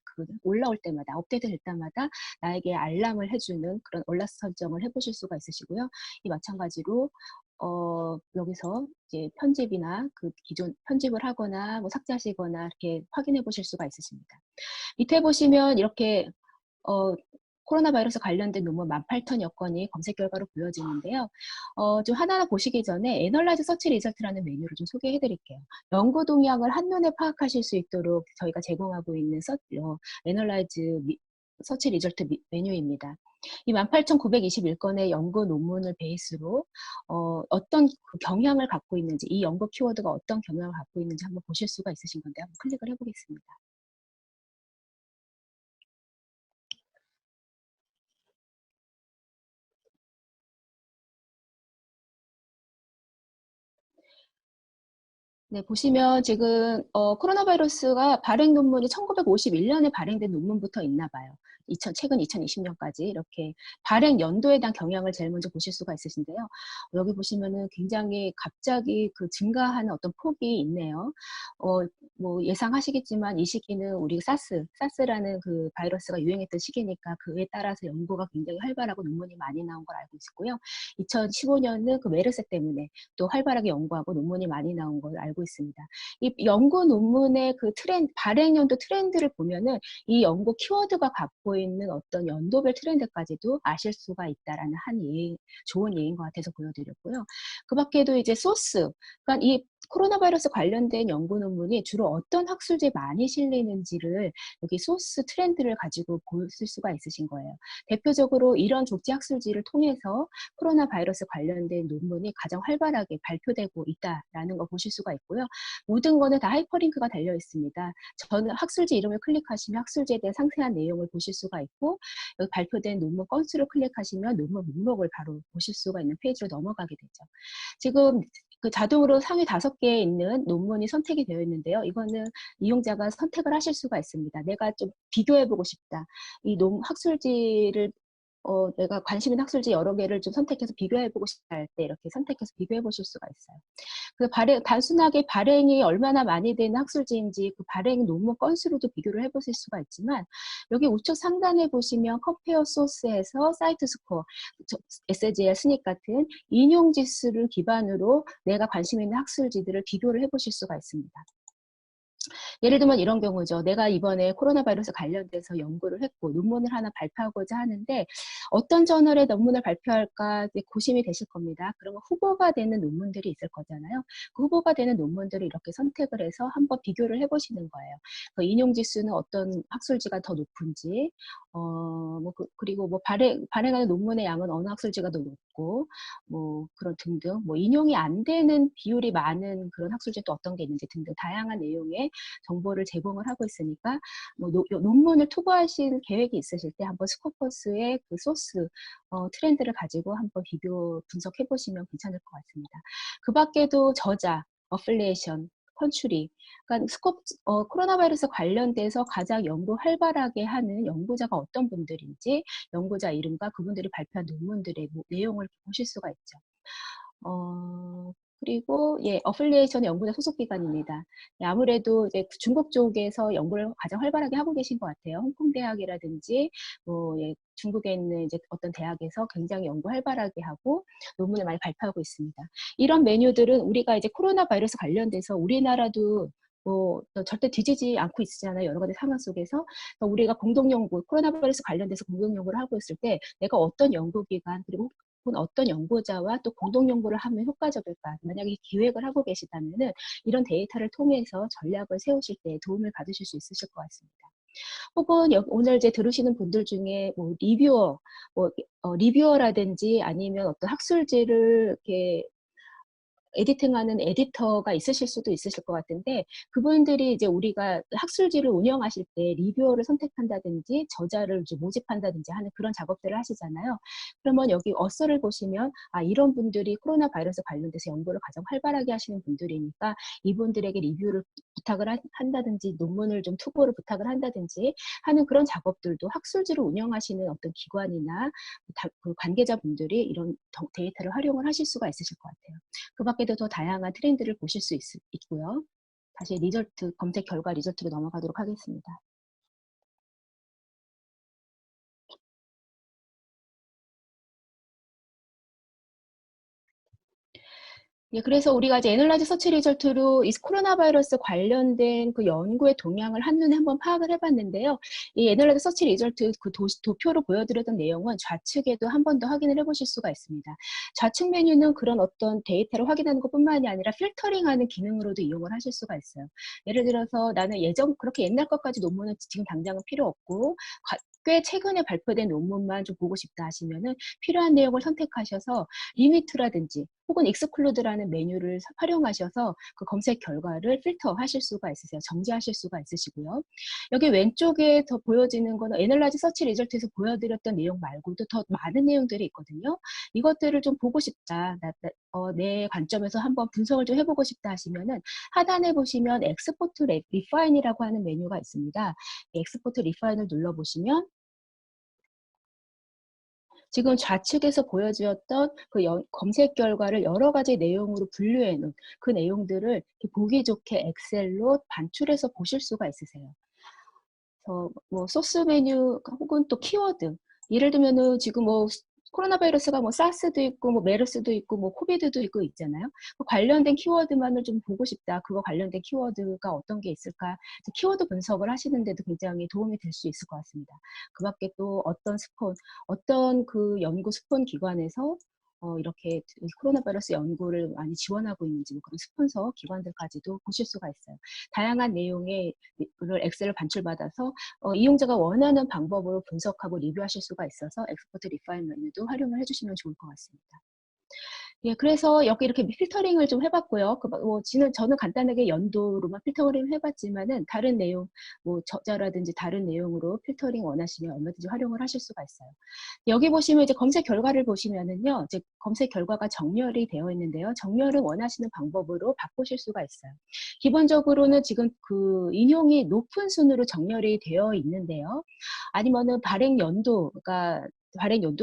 올라올 때마다 업데이트 될 때마다 나에게 알람을 해주는 그런 올라스 설정을 해보실 수가 있으시고요. 이 마찬가지로 여기서 이제 편집이나 그 기존 편집을 하거나 뭐 삭제하시거나 이렇게 확인해 보실 수가 있으십니다. 밑에 보시면 이렇게 어, 코로나 바이러스 관련된 논문 18,000여 건이 검색 결과로 보여지는데요. 좀 하나하나 보시기 전에 애널라이즈 서치 리저트라는 메뉴를 좀 소개해 드릴게요. 연구 동향을 한눈에 파악하실 수 있도록 저희가 제공하고 있는 애널라이즈 서치 리저트 메뉴입니다. 이 18,921건의 연구 논문을 베이스로 어떤 그 경향을 갖고 있는지, 이 연구 키워드가 어떤 경향을 갖고 있는지 한번 보실 수가 있으신 건데 한번 클릭을 해보겠습니다. 네, 보시면 지금 코로나 바이러스가 발행 논문이 1951년에 발행된 논문부터 있나 봐요. 최근 2020년까지 이렇게 발행 연도에 대한 경향을 제일 먼저 보실 수가 있으신데요. 여기 보시면은 굉장히 갑자기 그 증가하는 어떤 폭이 있네요. 어, 뭐 예상하시겠지만 이 시기는 우리 사스라는 그 바이러스가 유행했던 시기니까 그에 따라서 연구가 굉장히 활발하고 논문이 많이 나온 걸 알고 있고요. 2015년은 그 메르스 때문에 또 활발하게 연구하고 논문이 많이 나온 걸 알고 있습니다. 이 연구 논문의 그 발행 연도 트렌드를 보면은 이 연구 키워드가 갖고 있는 어떤 연도별 트렌드까지도 아실 수가 있다라는 좋은 예인 것 같아서 보여드렸고요. 그 밖에도 이제 소스, 그러니까 이 코로나 바이러스 관련된 연구 논문이 주로 어떤 학술지에 많이 실리는지를 여기 소스 트렌드를 가지고 보실 수가 있으신 거예요. 대표적으로 이런 조지 학술지를 통해서 코로나 바이러스 관련된 논문이 가장 활발하게 발표되고 있다라는 거 보실 수가 있고요. 모든 거는 다 하이퍼링크가 달려 있습니다. 저는 학술지 이름을 클릭하시면 학술지에 대한 상세한 내용을 보실 수가 있고, 여기 발표된 논문 건수를 클릭하시면 논문 목록을 바로 보실 수가 있는 페이지로 넘어가게 되죠. 지금 그 자동으로 상위 5개에 있는 논문이 선택이 되어 있는데요. 이거는 이용자가 선택을 하실 수가 있습니다. 내가 좀 비교해보고 싶다. 이 학술지를 내가 관심 있는 학술지 여러 개를 좀 선택해서 비교해보고 싶다 할 때 이렇게 선택해서 비교해보실 수가 있어요. 단순하게 발행이 얼마나 많이 되는 학술지인지 그 발행 논문 건수로도 비교를 해보실 수가 있지만, 여기 우측 상단에 보시면 컴페어 소스에서 사이트 스코어, SGL 스닉 같은 인용 지수를 기반으로 내가 관심 있는 학술지들을 비교를 해보실 수가 있습니다. 예를 들면 이런 경우죠. 내가 이번에 코로나 바이러스 관련돼서 연구를 했고 논문을 하나 발표하고자 하는데 어떤 저널에 논문을 발표할까 고심이 되실 겁니다. 그러면 후보가 되는 논문들이 있을 거잖아요. 그 후보가 되는 논문들을 이렇게 선택을 해서 한번 비교를 해보시는 거예요. 그 인용 지수는 어떤 학술지가 더 높은지, 그리고 뭐 발행하는 논문의 양은 어느 학술지가 더 높고, 뭐 그런 등등, 뭐 인용이 안 되는 비율이 많은 그런 학술지 또 어떤 게 있는지 등등 다양한 내용의 정보를 제공을 하고 있으니까 뭐 논문을 투고하실 계획이 있으실 때 한번 스코퍼스의 그 소스 트렌드를 가지고 한번 비교 분석해 보시면 괜찮을 것 같습니다. 그 밖에도 저자, 어플리에이션, 컨츄리, 그러니까 코로나 바이러스 관련돼서 가장 연구 활발하게 하는 연구자가 어떤 분들인지 연구자 이름과 그분들이 발표한 논문들의 내용을 보실 수가 있죠. 그리고 예, 어플리에이션 연구자 소속 기관입니다. 예, 아무래도 이제 중국 쪽에서 연구를 가장 활발하게 하고 계신 것 같아요. 홍콩 대학이라든지 뭐 예, 중국에 있는 이제 어떤 대학에서 굉장히 연구 활발하게 하고 논문을 많이 발표하고 있습니다. 이런 메뉴들은 우리가 이제 코로나 바이러스 관련돼서 우리나라도 뭐 절대 뒤지지 않고 있잖아요. 여러 가지 상황 속에서 우리가 공동 연구, 코로나 바이러스 관련돼서 공동 연구를 하고 있을 때 내가 어떤 연구기관 그리고 어떤 연구자와 또 공동 연구를 하면 효과적일까? 만약에 기획을 하고 계시다면은 이런 데이터를 통해서 전략을 세우실 때 도움을 받으실 수 있으실 것 같습니다. 혹은 오늘 이제 들으시는 분들 중에 뭐 리뷰어라든지 아니면 어떤 학술지를 이렇게 에디팅하는 에디터가 있으실 수도 있으실 것 같은데 그분들이 이제 우리가 학술지를 운영하실 때 리뷰어를 선택한다든지 저자를 이제 모집한다든지 하는 그런 작업들을 하시잖아요. 그러면 여기 어서를 보시면 이런 분들이 코로나 바이러스 관련돼서 연구를 가장 활발하게 하시는 분들이니까 이분들에게 리뷰를 부탁을 한다든지 논문을 좀 투고를 부탁을 한다든지 하는 그런 작업들도 학술지를 운영하시는 어떤 기관이나 그 관계자분들이 이런 데이터를 활용을 하실 수가 있으실 것 같아요. 그 밖에도 더 다양한 트렌드를 보실 수 있고요. 다시 검색 결과 리저트로 넘어가도록 하겠습니다. 예, 그래서 우리가 이제 애널라이즈 서치 리절트로 이 코로나 바이러스 관련된 그 연구의 동향을 한눈에 한번 파악을 해봤는데요. 이 애널라이즈 서치 리절트 그 도표로 보여드렸던 내용은 좌측에도 한 번 더 확인을 해보실 수가 있습니다. 좌측 메뉴는 그런 어떤 데이터를 확인하는 것뿐만이 아니라 필터링하는 기능으로도 이용을 하실 수가 있어요. 예를 들어서 나는 예전 그렇게 옛날 것까지 논문은 지금 당장은 필요 없고 꽤 최근에 발표된 논문만 좀 보고 싶다 하시면은 필요한 내용을 선택하셔서 리미트라든지 혹은 익스클루드라는 메뉴를 활용하셔서 그 검색 결과를 필터하실 수가 있으세요. 정지하실 수가 있으시고요. 여기 왼쪽에 더 보여지는 거는 애널라이즈 서치 리절트에서 보여드렸던 내용 말고도 더 많은 내용들이 있거든요. 이것들을 좀 보고 싶다. 내 관점에서 한번 분석을 좀 해보고 싶다 하시면은 하단에 보시면 엑스포트 리파인이라고 하는 메뉴가 있습니다. 엑스포트 리파인을 눌러보시면 지금 좌측에서 보여주었던 그 검색 결과를 여러 가지 내용으로 분류해 놓은 그 내용들을 보기 좋게 엑셀로 반출해서 보실 수가 있으세요. 그래서 뭐 소스 메뉴 혹은 또 키워드 예를 들면은 지금 뭐 코로나 바이러스가 뭐 사스도 있고 뭐 메르스도 있고 뭐 코비드도 있고 있잖아요. 그 관련된 키워드만을 좀 보고 싶다. 그거 관련된 키워드가 어떤 게 있을까? 키워드 분석을 하시는데도 굉장히 도움이 될 수 있을 것 같습니다. 그 밖에 또 어떤 그 연구 스폰 기관에서 이렇게 코로나 바이러스 연구를 많이 지원하고 있는지 뭐 그런 스폰서 기관들까지도 보실 수가 있어요. 다양한 내용의 를 엑셀을 반출받아서 이용자가 원하는 방법으로 분석하고 리뷰하실 수가 있어서 엑스포트 리파인 메뉴도 활용을 해주시면 좋을 것 같습니다. 예, 그래서 여기 이렇게 필터링을 좀 해봤고요. 저는 간단하게 연도로만 필터링을 해봤지만은 다른 내용, 뭐 저자라든지 다른 내용으로 필터링 원하시면 얼마든지 활용을 하실 수가 있어요. 여기 보시면 이제 검색 결과를 보시면은요, 이제 검색 결과가 정렬이 되어 있는데요. 정렬은 원하시는 방법으로 바꾸실 수가 있어요. 기본적으로는 지금 그 인용이 높은 순으로 정렬이 되어 있는데요. 아니면은 발행 연도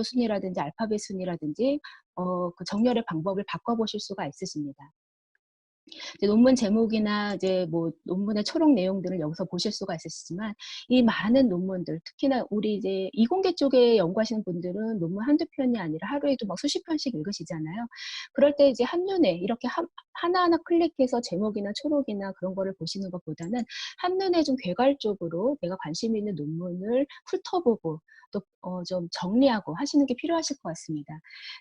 순이라든지 알파벳 순이라든지 그 정렬의 방법을 바꿔보실 수가 있으십니다. 이제 논문 제목이나 이제 뭐 논문의 초록 내용들을 여기서 보실 수가 있으시지만 이 많은 논문들 특히나 우리 이제 이공계 쪽에 연구하시는 분들은 논문 한두 편이 아니라 하루에도 막 수십 편씩 읽으시잖아요. 그럴 때 이제 한눈에 이렇게 하나하나 클릭해서 제목이나 초록이나 그런 거를 보시는 것보다는 한눈에 좀 개괄적으로 내가 관심 있는 논문을 훑어보고 또 좀 정리하고 하시는 게 필요하실 것 같습니다.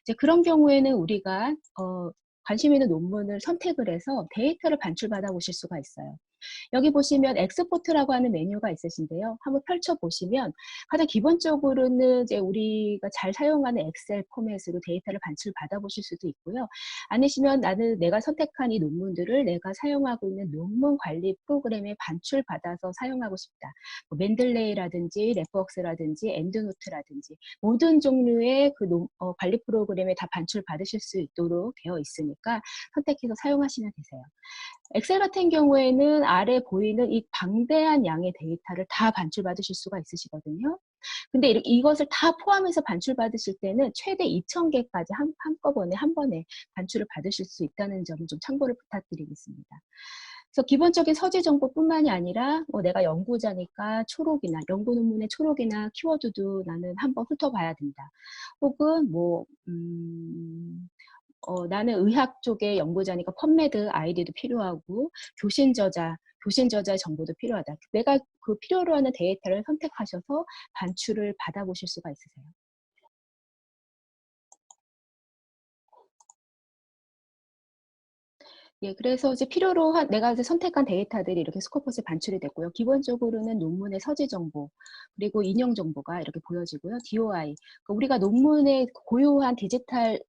이제 그런 경우에는 우리가 관심 있는 논문을 선택을 해서 데이터를 반출받아 보실 수가 있어요. 여기 보시면 엑스포트라고 하는 메뉴가 있으신데요. 한번 펼쳐보시면 가장 기본적으로는 이제 우리가 잘 사용하는 엑셀 포맷으로 데이터를 반출 받아보실 수도 있고요. 아니시면 내가 선택한 이 논문들을 내가 사용하고 있는 논문 관리 프로그램에 반출 받아서 사용하고 싶다. 뭐 맨들레이라든지 레프웍스라든지 엔드노트라든지 모든 종류의 그 관리 프로그램에 다 반출 받으실 수 있도록 되어 있으니까 선택해서 사용하시면 되세요. 엑셀 같은 경우에는 아래 보이는 이 방대한 양의 데이터를 다 반출받으실 수가 있으시거든요. 근데 이것을 다 포함해서 반출받으실 때는 최대 2,000개까지 한꺼번에 한 번에 반출을 받으실 수 있다는 점을 좀 참고를 부탁드리겠습니다. 그래서 기본적인 서지 정보뿐만이 아니라 내가 연구자니까 초록이나 연구 논문의 초록이나 키워드도 나는 한번 훑어봐야 된다. 혹은 나는 의학 쪽의 연구자니까 펀메드 아이디도 필요하고 교신 저자의 정보도 필요하다. 내가 그 필요로 하는 데이터를 선택하셔서 반출을 받아보실 수가 있으세요. 예, 그래서 이제 내가 이제 선택한 데이터들이 이렇게 스코퍼스에 반출이 됐고요. 기본적으로는 논문의 서지 정보, 그리고 인용 정보가 이렇게 보여지고요. DOI. 그러니까 우리가 논문의 고유한 디지털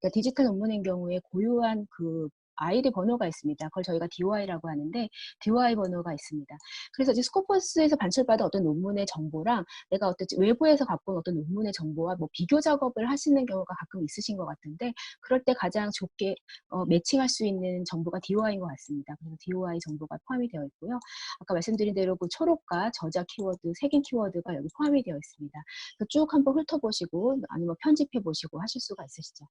논문인 경우에 고유한 그 아이디 번호가 있습니다. 그걸 저희가 DOI라고 하는데 DOI 번호가 있습니다. 그래서 이제 스코퍼스에서 반출받은 어떤 논문의 정보랑 내가 외부에서 갖고 온 어떤 논문의 정보와 뭐 비교 작업을 하시는 경우가 가끔 있으신 것 같은데 그럴 때 가장 좋게 매칭할 수 있는 정보가 DOI인 것 같습니다. 그래서 DOI 정보가 포함이 되어 있고요. 아까 말씀드린 대로 그 초록과 저자 키워드, 색인 키워드가 여기 포함이 되어 있습니다. 그래서 쭉 한번 훑어보시고 아니면 편집해보시고 하실 수가 있으시죠.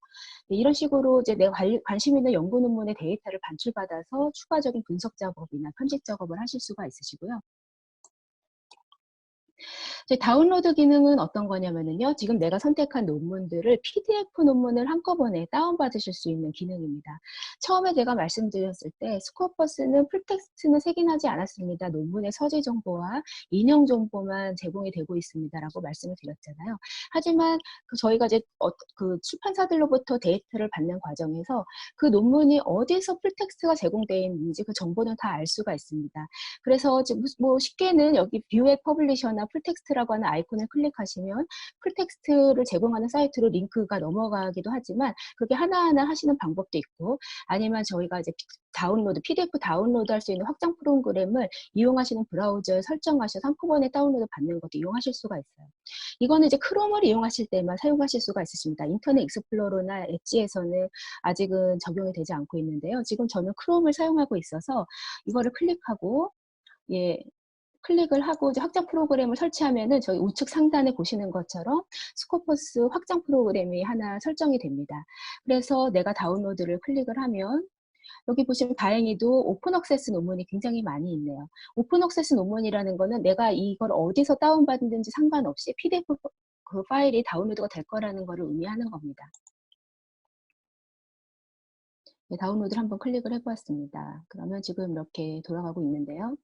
네, 이런 식으로 이제 내가 관심 있는 연구 논문의 데이터를 반출받아서 추가적인 분석 작업이나 편집 작업을 하실 수가 있으시고요. 이제 다운로드 기능은 어떤 거냐면은요. 지금 내가 선택한 논문들을 PDF 논문을 한꺼번에 다운받으실 수 있는 기능입니다. 처음에 제가 말씀드렸을 때 스코퍼스는 풀텍스트는 색인하지 않았습니다. 논문의 서지 정보와 인용 정보만 제공이 되고 있습니다라고 말씀을 드렸잖아요. 하지만 저희가 이제 그 출판사들로부터 데이터를 받는 과정에서 그 논문이 어디서 풀텍스트가 제공되어 있는지 그 정보는 다 알 수가 있습니다. 그래서 지금 뭐 쉽게는 여기 뷰 앱 퍼블리셔나 풀텍스트라고 하는 아이콘을 클릭하시면 풀텍스트를 제공하는 사이트로 링크가 넘어가기도 하지만 그렇게 하나하나 하시는 방법도 있고, 아니면 저희가 이제 다운로드, PDF 다운로드 할 수 있는 확장 프로그램을 이용하시는 브라우저에 설정하셔서 한꺼번에 다운로드 받는 것도 이용하실 수가 있어요. 이거는 이제 크롬을 이용하실 때만 사용하실 수가 있으십니다. 인터넷 익스플로러나 엣지에서는 아직은 적용이 되지 않고 있는데요. 지금 저는 크롬을 사용하고 있어서 이거를 클릭하고, 예, 클릭을 하고 이제 확장 프로그램을 설치하면은 저희 우측 상단에 보시는 것처럼 스코퍼스 확장 프로그램이 하나 설정이 됩니다. 그래서 내가 다운로드를 클릭을 하면 여기 보시면 다행히도 오픈 액세스 논문이 굉장히 많이 있네요. 오픈 액세스 논문이라는 거는 내가 이걸 어디서 다운받는지 상관없이 PDF 그 파일이 다운로드가 될 거라는 거를 의미하는 겁니다. 네, 다운로드를 한번 클릭을 해보았습니다. 그러면 지금 이렇게 돌아가고 있는데요.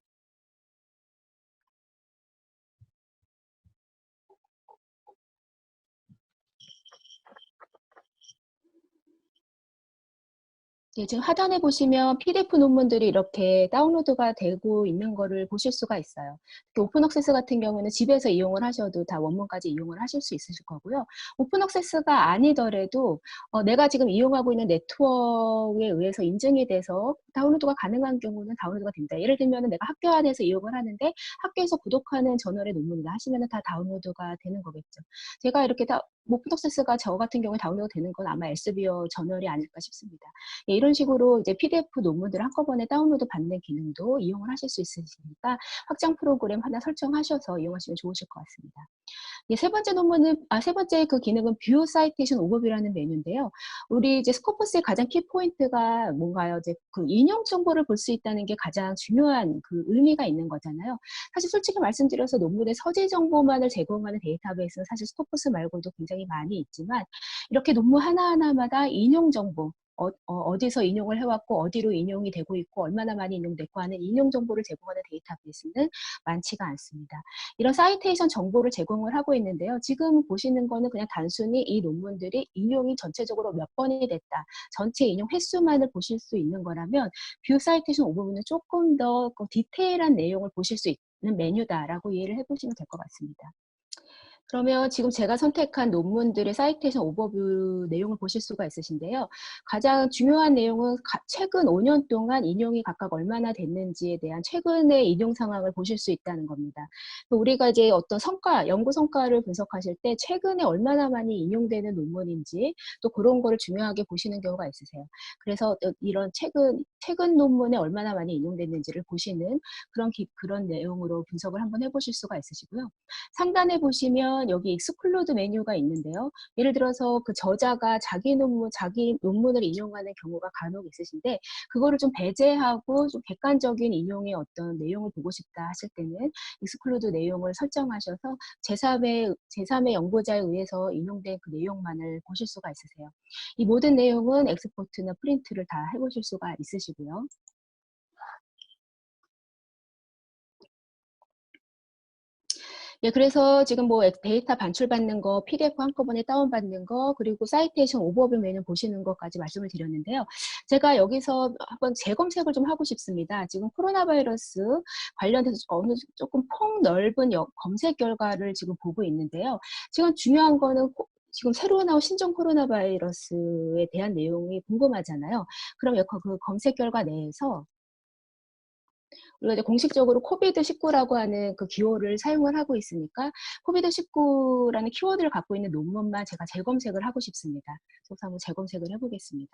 네, 지금 하단에 보시면 PDF 논문들이 이렇게 다운로드가 되고 있는 거를 보실 수가 있어요. 오픈 액세스 같은 경우는 집에서 이용을 하셔도 다 원문까지 이용을 하실 수 있으실 거고요. 오픈 액세스가 아니더라도 내가 지금 이용하고 있는 네트워크에 의해서 인증이 돼서 다운로드가 가능한 경우는 다운로드가 됩니다. 예를 들면 내가 학교 안에서 이용을 하는데 학교에서 구독하는 저널의 논문이다 하시면 다 다운로드가 되는 거겠죠. 제가 이렇게 오픈 액세스가 저 같은 경우에 다운로드 되는 건 아마 엘세비어 저널이 아닐까 싶습니다. 예, 이런 식으로 이제 PDF 논문들을 한꺼번에 다운로드 받는 기능도 이용을 하실 수 있으시니까 확장 프로그램 하나 설정하셔서 이용하시면 좋으실 것 같습니다. 예, 세 번째 그 기능은 뷰 사이테이션 오버뷰라는 메뉴인데요. 우리 이제 스코퍼스의 가장 키 포인트가 뭔가요? 이제 그 인용 정보를 볼 수 있다는 게 가장 중요한 그 의미가 있는 거잖아요. 사실 솔직히 말씀드려서 논문의 서지 정보만을 제공하는 데이터베이스는 사실 스코퍼스 말고도 굉장히 많이 있지만 이렇게 논문 하나하나마다 인용 정보, 어디서 인용을 해왔고 어디로 인용이 되고 있고 얼마나 많이 인용됐고 하는 인용 정보를 제공하는 데이터베이스는 많지가 않습니다. 이런 사이테이션 정보를 제공을 하고 있는데요. 지금 보시는 거는 그냥 단순히 이 논문들이 인용이 전체적으로 몇 번이 됐다, 전체 인용 횟수만을 보실 수 있는 거라면 뷰 사이테이션 오버뷰는 조금 더 디테일한 내용을 보실 수 있는 메뉴다라고 이해를 해보시면 될 것 같습니다. 그러면 지금 제가 선택한 논문들의 사이테이션 오버뷰 내용을 보실 수가 있으신데요. 가장 중요한 내용은 최근 5년 동안 인용이 각각 얼마나 됐는지에 대한 최근의 인용 상황을 보실 수 있다는 겁니다. 우리가 이제 어떤 성과, 연구 성과를 분석하실 때 최근에 얼마나 많이 인용되는 논문인지 또 그런 거를 중요하게 보시는 경우가 있으세요. 그래서 이런 최근 논문에 얼마나 많이 인용됐는지를 보시는 그런 내용으로 분석을 한번 해보실 수가 있으시고요. 상단에 보시면 여기 익스클루드 메뉴가 있는데요. 예를 들어서 그 저자가 자기 논문을 인용하는 경우가 간혹 있으신데 그거를 좀 배제하고 좀 객관적인 인용의 어떤 내용을 보고 싶다 하실 때는 익스클루드 내용을 설정하셔서 제3의 연구자에 의해서 인용된 그 내용만을 보실 수가 있으세요. 이 모든 내용은 엑스포트나 프린트를 다 해보실 수가 있으시고요. 예, 그래서 지금 뭐 데이터 반출받는 거, PDF 한꺼번에 다운받는 거, 그리고 사이테이션 오버뷰 메뉴 보시는 것까지 말씀을 드렸는데요. 제가 여기서 한번 재검색을 좀 하고 싶습니다. 지금 코로나 바이러스 관련해서 조금 폭넓은 검색 결과를 지금 보고 있는데요. 지금 중요한 거는 지금 새로 나온 신종 코로나 바이러스에 대한 내용이 궁금하잖아요. 그럼 그 검색 결과 내에서 우리가 이제 공식적으로 코비드19라고 하는 그 기호를 사용을 하고 있으니까 코비드19라는 키워드를 갖고 있는 논문만 제가 재검색을 하고 싶습니다. 그래서 한번 재검색을 해보겠습니다.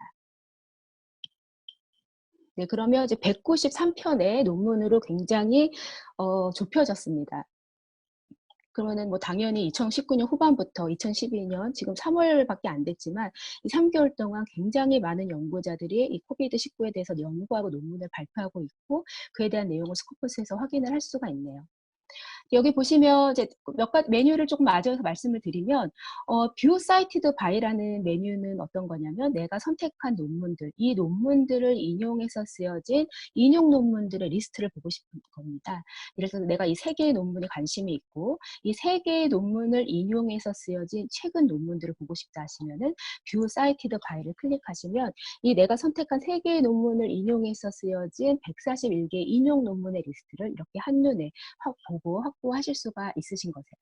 네, 그러면 이제 193편의 논문으로 굉장히 좁혀졌습니다. 그러면은 뭐 당연히 2019년 후반부터 2012년 지금 3월밖에 안 됐지만 이 3개월 동안 굉장히 많은 연구자들이 이 코비드19에 대해서 연구하고 논문을 발표하고 있고 그에 대한 내용을 스코퍼스에서 확인을 할 수가 있네요. 여기 보시면 이제 몇 가지 메뉴를 조금 마저서 말씀을 드리면 뷰 사이티드 바이라는 메뉴는 어떤 거냐면 내가 선택한 논문들, 이 논문들을 인용해서 쓰여진 인용 논문들의 리스트를 보고 싶은 겁니다. 예를 들어서 내가 이 세 개의 논문에 관심이 있고 이 세 개의 논문을 인용해서 쓰여진 최근 논문들을 보고 싶다 하시면은 뷰 사이티드 바이를 클릭하시면 이 내가 선택한 세 개의 논문을 인용해서 쓰여진 141개 인용 논문의 리스트를 이렇게 한눈에 보고 확보하실 수가 있으신 거세요.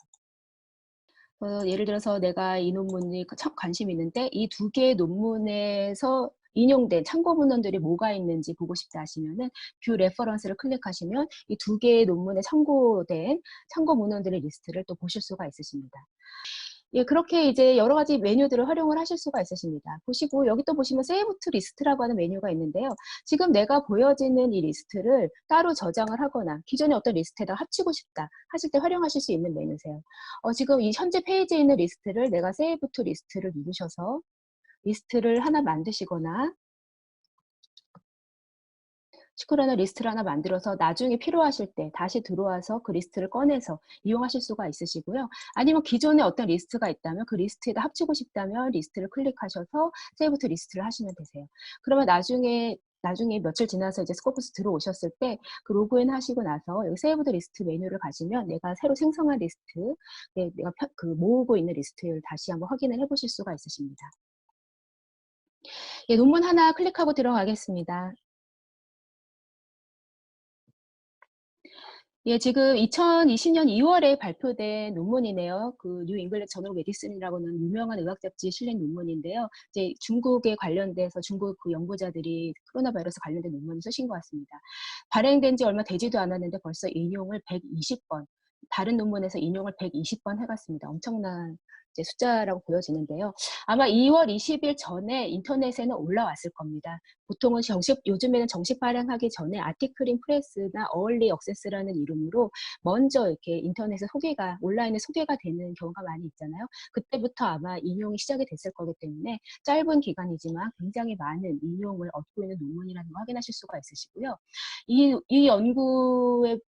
예를 들어서 내가 이 논문이 관심이 있는데 이 두 개의 논문에서 인용된 참고 문헌들이 뭐가 있는지 보고 싶다 하시면은 뷰 레퍼런스를 클릭하시면 이 두 개의 논문에 참고된 참고 문헌들의 리스트를 또 보실 수가 있으십니다. 예, 그렇게 이제 여러 가지 메뉴들을 활용을 하실 수가 있으십니다. 보시고 여기 또 보시면 세이브 투 리스트라고 하는 메뉴가 있는데요. 지금 내가 보여지는 이 리스트를 따로 저장을 하거나 기존의 어떤 리스트에다 합치고 싶다 하실 때 활용하실 수 있는 메뉴세요. 지금 이 현재 페이지에 있는 리스트를 내가 세이브 투 리스트를 누르셔서 리스트를 하나 만드시거나 시크로나 리스트를 하나 만들어서 나중에 필요하실 때 다시 들어와서 그 리스트를 꺼내서 이용하실 수가 있으시고요. 아니면 기존에 어떤 리스트가 있다면 그 리스트에다 합치고 싶다면 리스트를 클릭하셔서 세이브 투 리스트를 하시면 되세요. 그러면 나중에 며칠 지나서 이제 스코프스 들어오셨을 때 그 로그인 하시고 나서 여기 세이브 투 리스트 메뉴를 가시면 내가 새로 생성한 리스트, 내가 그 모으고 있는 리스트를 다시 한번 확인을 해보실 수가 있으십니다. 예, 논문 하나 클릭하고 들어가겠습니다. 예, 지금 2020년 2월에 발표된 논문이네요. 그 뉴 잉글리시 저널 메디슨이라고는 유명한 의학 잡지 실린 논문인데요. 이제 중국에 관련돼서 중국 그 연구자들이 코로나 바이러스 관련된 논문을 쓰신 것 같습니다. 발행된 지 얼마 되지도 않았는데 벌써 인용을 120번, 다른 논문에서 인용을 120번 해갔습니다. 엄청난 이제 숫자라고 보여지는데요. 아마 2월 20일 전에 인터넷에는 올라왔을 겁니다. 보통은 요즘에는 정식 발행하기 전에 아티클인 프레스나 어얼리 억세스라는 이름으로 먼저 이렇게 인터넷에 온라인에 소개가 되는 경우가 많이 있잖아요. 그때부터 아마 인용이 시작이 됐을 거기 때문에 짧은 기간이지만 굉장히 많은 인용을 얻고 있는 논문이라는 거 확인하실 수가 있으시고요. 이 연구의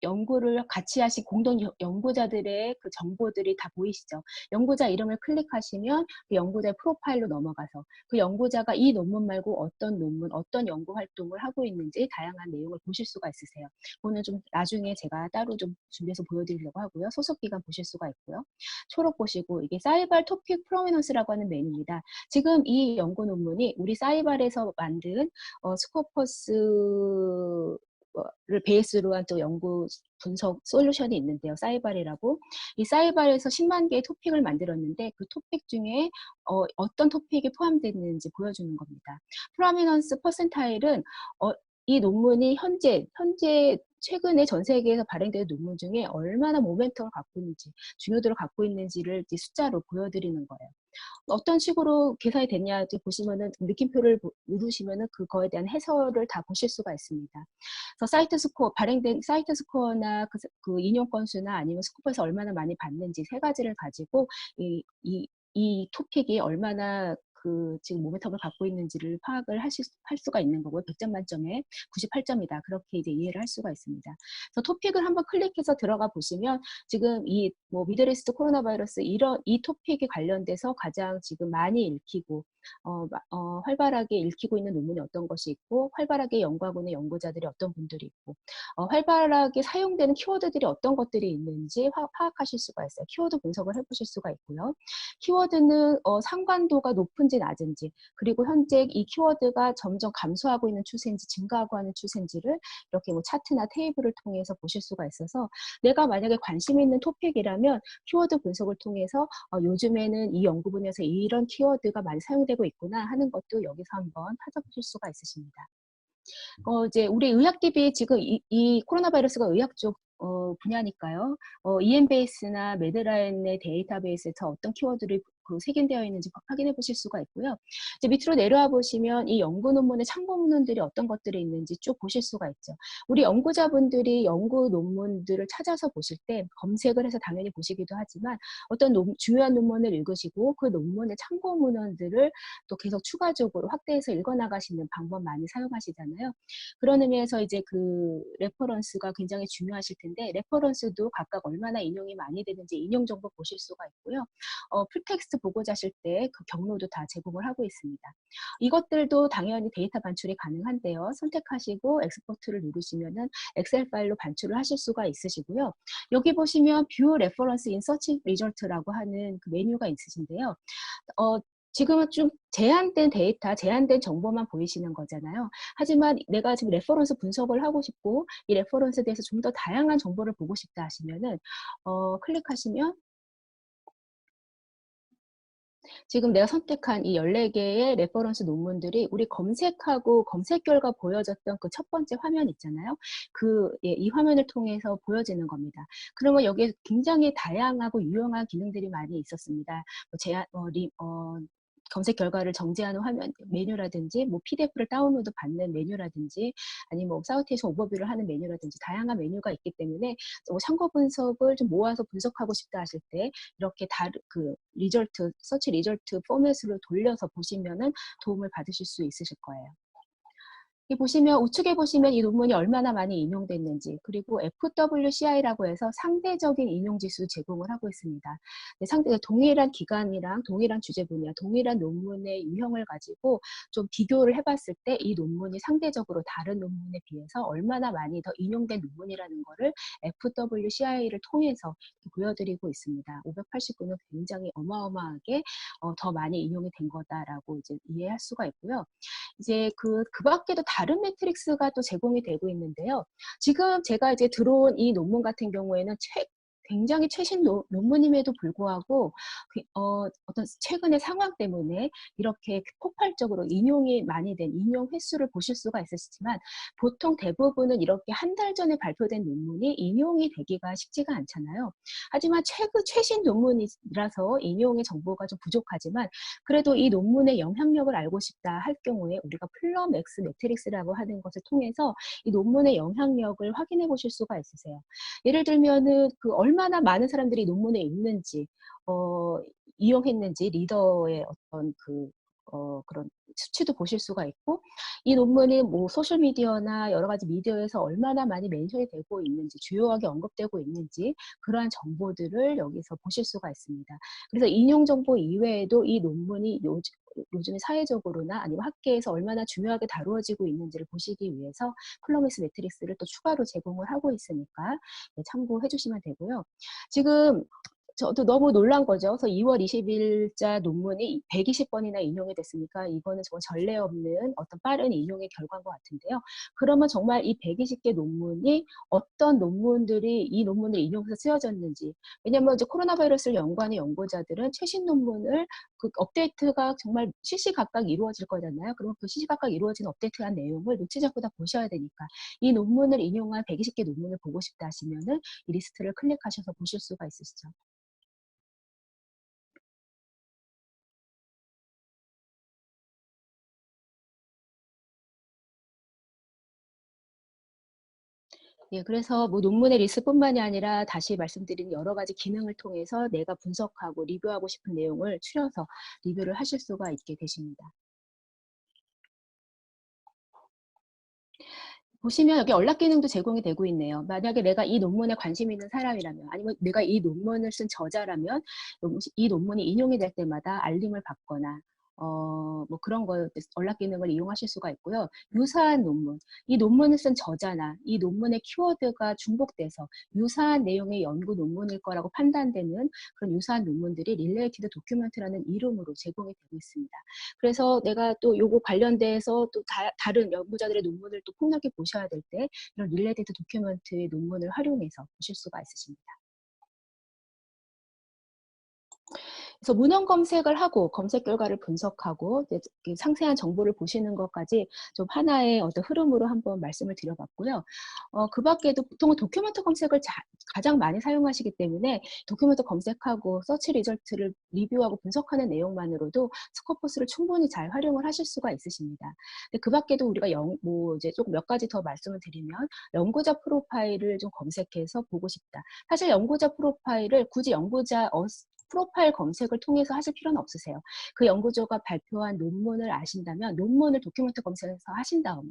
연구를 같이 하신 공동 연구자들의 그 정보들이 다 보이시죠? 연구자 이름을 클릭하시면 그 연구자의 프로파일로 넘어가서 그 연구자가 이 논문 말고 어떤 논문, 어떤 연구 활동을 하고 있는지 다양한 내용을 보실 수가 있으세요. 그거는 좀 나중에 제가 따로 좀 준비해서 보여드리려고 하고요. 소속 기간 보실 수가 있고요. 초록 보시고 이게 사이발 토픽 프로미넌스라고 하는 메뉴입니다. 지금 이 연구 논문이 우리 사이발에서 만든 스코퍼스 를 베이스로 한 또 연구 분석 솔루션이 있는데요. 사이발이라고. 이 사이발에서 10만 개의 토픽을 만들었는데 그 토픽 중에 어떤 토픽이 포함되어 있는지 보여주는 겁니다. 프로미넌스 퍼센타일은 이 논문이 현재 최근에 전 세계에서 발행된 논문 중에 얼마나 모멘텀을 갖고 있는지, 중요도를 갖고 있는지를 이제 숫자로 보여드리는 거예요. 어떤 식으로 계산이 됐냐 보시면은 느낌표를 누르시면은 그거에 대한 해설을 다 보실 수가 있습니다. 그래서 사이트 스코어, 발행된 사이트 스코어나 그 인용 건수나 아니면 스코어에서 얼마나 많이 받는지 세 가지를 가지고 이 토픽이 얼마나 지금 모멘텀을 갖고 있는지를 파악을 할 수가 있는 거고요. 100점 만점에 98점이다. 그렇게 이제 이해를 할 수가 있습니다. 그래서 토픽을 한번 클릭해서 들어가 보시면 지금 미드리스트 코로나 바이러스 이 토픽에 관련돼서 가장 지금 많이 읽히고 활발하게 읽히고 있는 논문이 어떤 것이 있고 활발하게 연구하고 있는 연구자들이 어떤 분들이 있고 활발하게 사용되는 키워드들이 어떤 것들이 있는지 파악하실 수가 있어요. 키워드 분석을 해보실 수가 있고요. 키워드는 상관도가 높은지 낮은지 그리고 현재 이 키워드가 점점 감소하고 있는 추세인지 증가하고 하는 추세인지를 이렇게 차트나 테이블을 통해서 보실 수가 있어서 내가 만약에 관심 있는 토픽이라면 키워드 분석을 통해서 요즘에는 이 연구 분야에서 이런 키워드가 많이 사용되고 있구나 하는 것도 여기서 한번 찾아보실 수가 있으십니다. 이제 우리 의학DB 지금 이 코로나 바이러스가 의학 쪽 분야니까요. EMBase나 매드라인의 데이터베이스에서 어떤 키워드를 색인되어 있는지 확인해 보실 수가 있고요. 이제 밑으로 내려와 보시면 이 연구 논문의 참고문헌들이 어떤 것들이 있는지 쭉 보실 수가 있죠. 우리 연구자분들이 연구 논문들을 찾아서 보실 때 검색을 해서 당연히 보시기도 하지만 어떤 중요한 논문을 읽으시고 그 논문의 참고 문헌들을 또 계속 추가적으로 확대해서 읽어 나가시는 방법 많이 사용하시잖아요. 그런 의미에서 이제 그 레퍼런스가 굉장히 중요하실 텐데 레퍼런스도 각각 얼마나 인용이 많이 되는지 인용 정보 보실 수가 있고요. 풀텍스트 보고자 하실 때 그 경로도 다 제공을 하고 있습니다. 이것들도 당연히 데이터 반출이 가능한데요. 선택하시고 엑스포트를 누르시면은 엑셀 파일로 반출을 하실 수가 있으시고요. 여기 보시면 View Reference in Search Result라고 하는 그 메뉴가 있으신데요. 지금은 좀 제한된 데이터, 제한된 정보만 보이시는 거잖아요. 하지만 내가 지금 레퍼런스 분석을 하고 싶고 이 레퍼런스에 대해서 좀 더 다양한 정보를 보고 싶다 하시면은 클릭하시면 지금 내가 선택한 이 14개의 레퍼런스 논문들이 우리 검색하고 검색 결과 보여졌던 그 첫 번째 화면 있잖아요. 이 화면을 통해서 보여지는 겁니다. 그러면 여기에 굉장히 다양하고 유용한 기능들이 많이 있었습니다. 검색 결과를 정지하는 화면 메뉴라든지 뭐 PDF를 다운로드 받는 메뉴라든지 아니면 뭐 사우테이션 오버뷰를 하는 메뉴라든지 다양한 메뉴가 있기 때문에 참고 분석을 좀 모아서 분석하고 싶다 하실 때 이렇게 서치 리절트 포맷으로 돌려서 보시면은 도움을 받으실 수 있으실 거예요. 보시면 우측에 보시면 이 논문이 얼마나 많이 인용됐는지 그리고 FWCI라고 해서 상대적인 인용 지수 제공을 하고 있습니다. 동일한 기간이랑 동일한 주제 분야, 동일한 논문의 유형을 가지고 좀 비교를 해봤을 때 이 논문이 상대적으로 다른 논문에 비해서 얼마나 많이 더 인용된 논문이라는 거를 FWCI를 통해서 보여드리고 있습니다. 589는 굉장히 어마어마하게 더 많이 인용이 된 거다라고 이제 이해할 수가 있고요. 이제 그 밖에도 다른 매트릭스가 또 제공이 되고 있는데요. 지금 제가 이제 들어온 이 논문 같은 경우에는 굉장히 최신 논문임에도 불구하고 어떤 최근의 상황 때문에 이렇게 폭발적으로 인용이 많이 된 인용 횟수를 보실 수가 있으시지만 보통 대부분은 이렇게 한 달 전에 발표된 논문이 인용이 되기가 쉽지가 않잖아요. 하지만 최신 논문이라서 인용의 정보가 좀 부족하지만 그래도 이 논문의 영향력을 알고 싶다 할 경우에 우리가 플럼엑스 매트릭스라고 하는 것을 통해서 이 논문의 영향력을 확인해 보실 수가 있으세요. 예를 들면은 얼마나 많은 사람들이 논문에 있는지, 이용했는지 리더의 어떤 그런 수치도 보실 수가 있고 이 논문이 뭐 소셜미디어나 여러 가지 미디어에서 얼마나 많이 멘션이 되고 있는지 주요하게 언급되고 있는지 그러한 정보들을 여기서 보실 수가 있습니다. 그래서 인용 정보 이외에도 이 논문이 요즘에 사회적으로나 아니면 학계에서 얼마나 중요하게 다루어지고 있는지를 보시기 위해서 플러미스 매트릭스를 또 추가로 제공을 하고 있으니까 참고해 주시면 되고요. 지금 저도 너무 놀란 거죠. 그래서 2월 20일자 논문이 120번이나 인용이 됐으니까 이거는 정말 전례 없는 어떤 빠른 인용의 결과인 것 같은데요. 그러면 정말 이 120개 논문이 어떤 논문들이 이 논문을 인용해서 쓰여졌는지 왜냐하면 이제 코로나 바이러스를 연구하는 연구자들은 최신 논문을 업데이트가 정말 시시각각 이루어질 거잖아요. 그럼 그 시시각각 이루어진 업데이트한 내용을 놓치지 않고 다 보셔야 되니까 이 논문을 인용한 120개 논문을 보고 싶다 하시면은 이 리스트를 클릭하셔서 보실 수가 있으시죠. 예, 그래서 뭐 논문의 리스트뿐만이 아니라 다시 말씀드린 여러 가지 기능을 통해서 내가 분석하고 리뷰하고 싶은 내용을 추려서 리뷰를 하실 수가 있게 되십니다. 보시면 여기 연락 기능도 제공이 되고 있네요. 만약에 내가 이 논문에 관심 있는 사람이라면 아니면 내가 이 논문을 쓴 저자라면 이 논문이 인용이 될 때마다 알림을 받거나 뭐 그런 거 연락 기능을 이용하실 수가 있고요. 유사한 논문, 이 논문을 쓴 저자나 이 논문의 키워드가 중복돼서 유사한 내용의 연구 논문일 거라고 판단되는 그런 유사한 논문들이 릴레이티드 도큐멘트라는 이름으로 제공이 되고 있습니다. 그래서 내가 또 요거 관련돼서 또 다른 연구자들의 논문을 또 폭넓게 보셔야 될 때 이런 릴레이티드 도큐멘트의 논문을 활용해서 보실 수가 있으십니다. 그래서 문헌 검색을 하고 검색 결과를 분석하고 이제 그 상세한 정보를 보시는 것까지 좀 하나의 어떤 흐름으로 한번 말씀을 드려봤고요. 그 밖에도 보통은 도큐멘트 검색을 가장 많이 사용하시기 때문에 도큐멘트 검색하고 서치 리절트를 리뷰하고 분석하는 내용만으로도 스코퍼스를 충분히 잘 활용을 하실 수가 있으십니다. 근데 그 밖에도 우리가 뭐 이제 조금 몇 가지 더 말씀을 드리면 연구자 프로파일을 좀 검색해서 보고 싶다. 사실 연구자 프로파일을 굳이 연구자 프로파일 검색을 통해서 하실 필요는 없으세요. 그 연구자가 발표한 논문을 아신다면 논문을 도큐멘트 검색해서 하신 다음에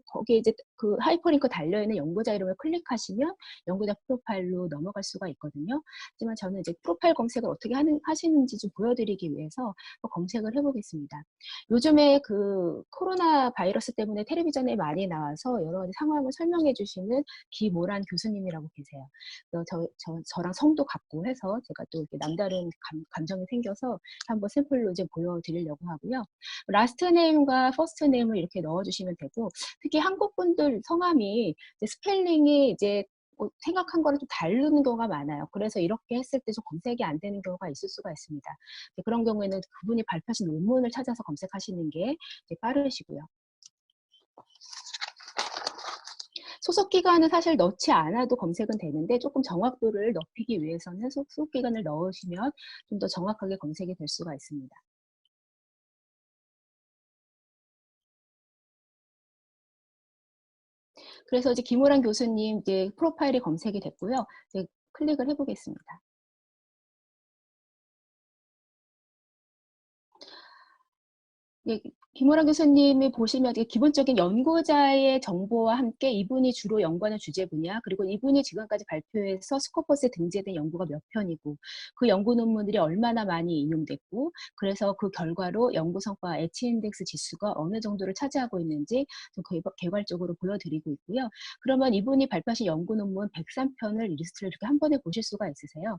거기에 이제 그 하이퍼링크 달려있는 연구자 이름을 클릭하시면 연구자 프로파일로 넘어갈 수가 있거든요. 하지만 저는 이제 프로파일 검색을 어떻게 하시는지 좀 보여드리기 위해서 검색을 해보겠습니다. 요즘에 그 코로나 바이러스 때문에 텔레비전에 많이 나와서 여러 가지 상황을 설명해 주시는 기모란 교수님이라고 계세요. 저랑 성도 같고 해서 제가 또 이렇게 남다른 감정이 생겨서 한번 샘플로 이제 보여드리려고 하고요. 라스트 네임과 퍼스트 네임을 이렇게 넣어주시면 되고, 특히 한국 분들 성함이 이제 스펠링이 이제 생각한 거랑 좀 다르는 경우가 많아요. 그래서 이렇게 했을 때 좀 검색이 안 되는 경우가 있을 수가 있습니다. 그런 경우에는 그분이 발표하신 논문을 찾아서 검색하시는 게 이제 빠르시고요. 소속 기간은 사실 넣지 않아도 검색은 되는데 조금 정확도를 높이기 위해서는 소속 기간을 넣으시면 좀 더 정확하게 검색이 될 수가 있습니다. 그래서 이제 김호란 교수님 이제 프로파일이 검색이 됐고요. 이제 클릭을 해보겠습니다. 예, 김호란 교수님이 보시면 기본적인 연구자의 정보와 함께 이분이 주로 연구하는 주제 분야, 그리고 이분이 지금까지 발표해서 스코퍼스에 등재된 연구가 몇 편이고, 그 연구 논문들이 얼마나 많이 인용됐고, 그래서 그 결과로 연구 성과 H-인덱스 지수가 어느 정도를 차지하고 있는지 좀 개괄적으로 보여드리고 있고요. 그러면 이분이 발표하신 연구 논문 103편을 리스트를 이렇게 한 번에 보실 수가 있으세요.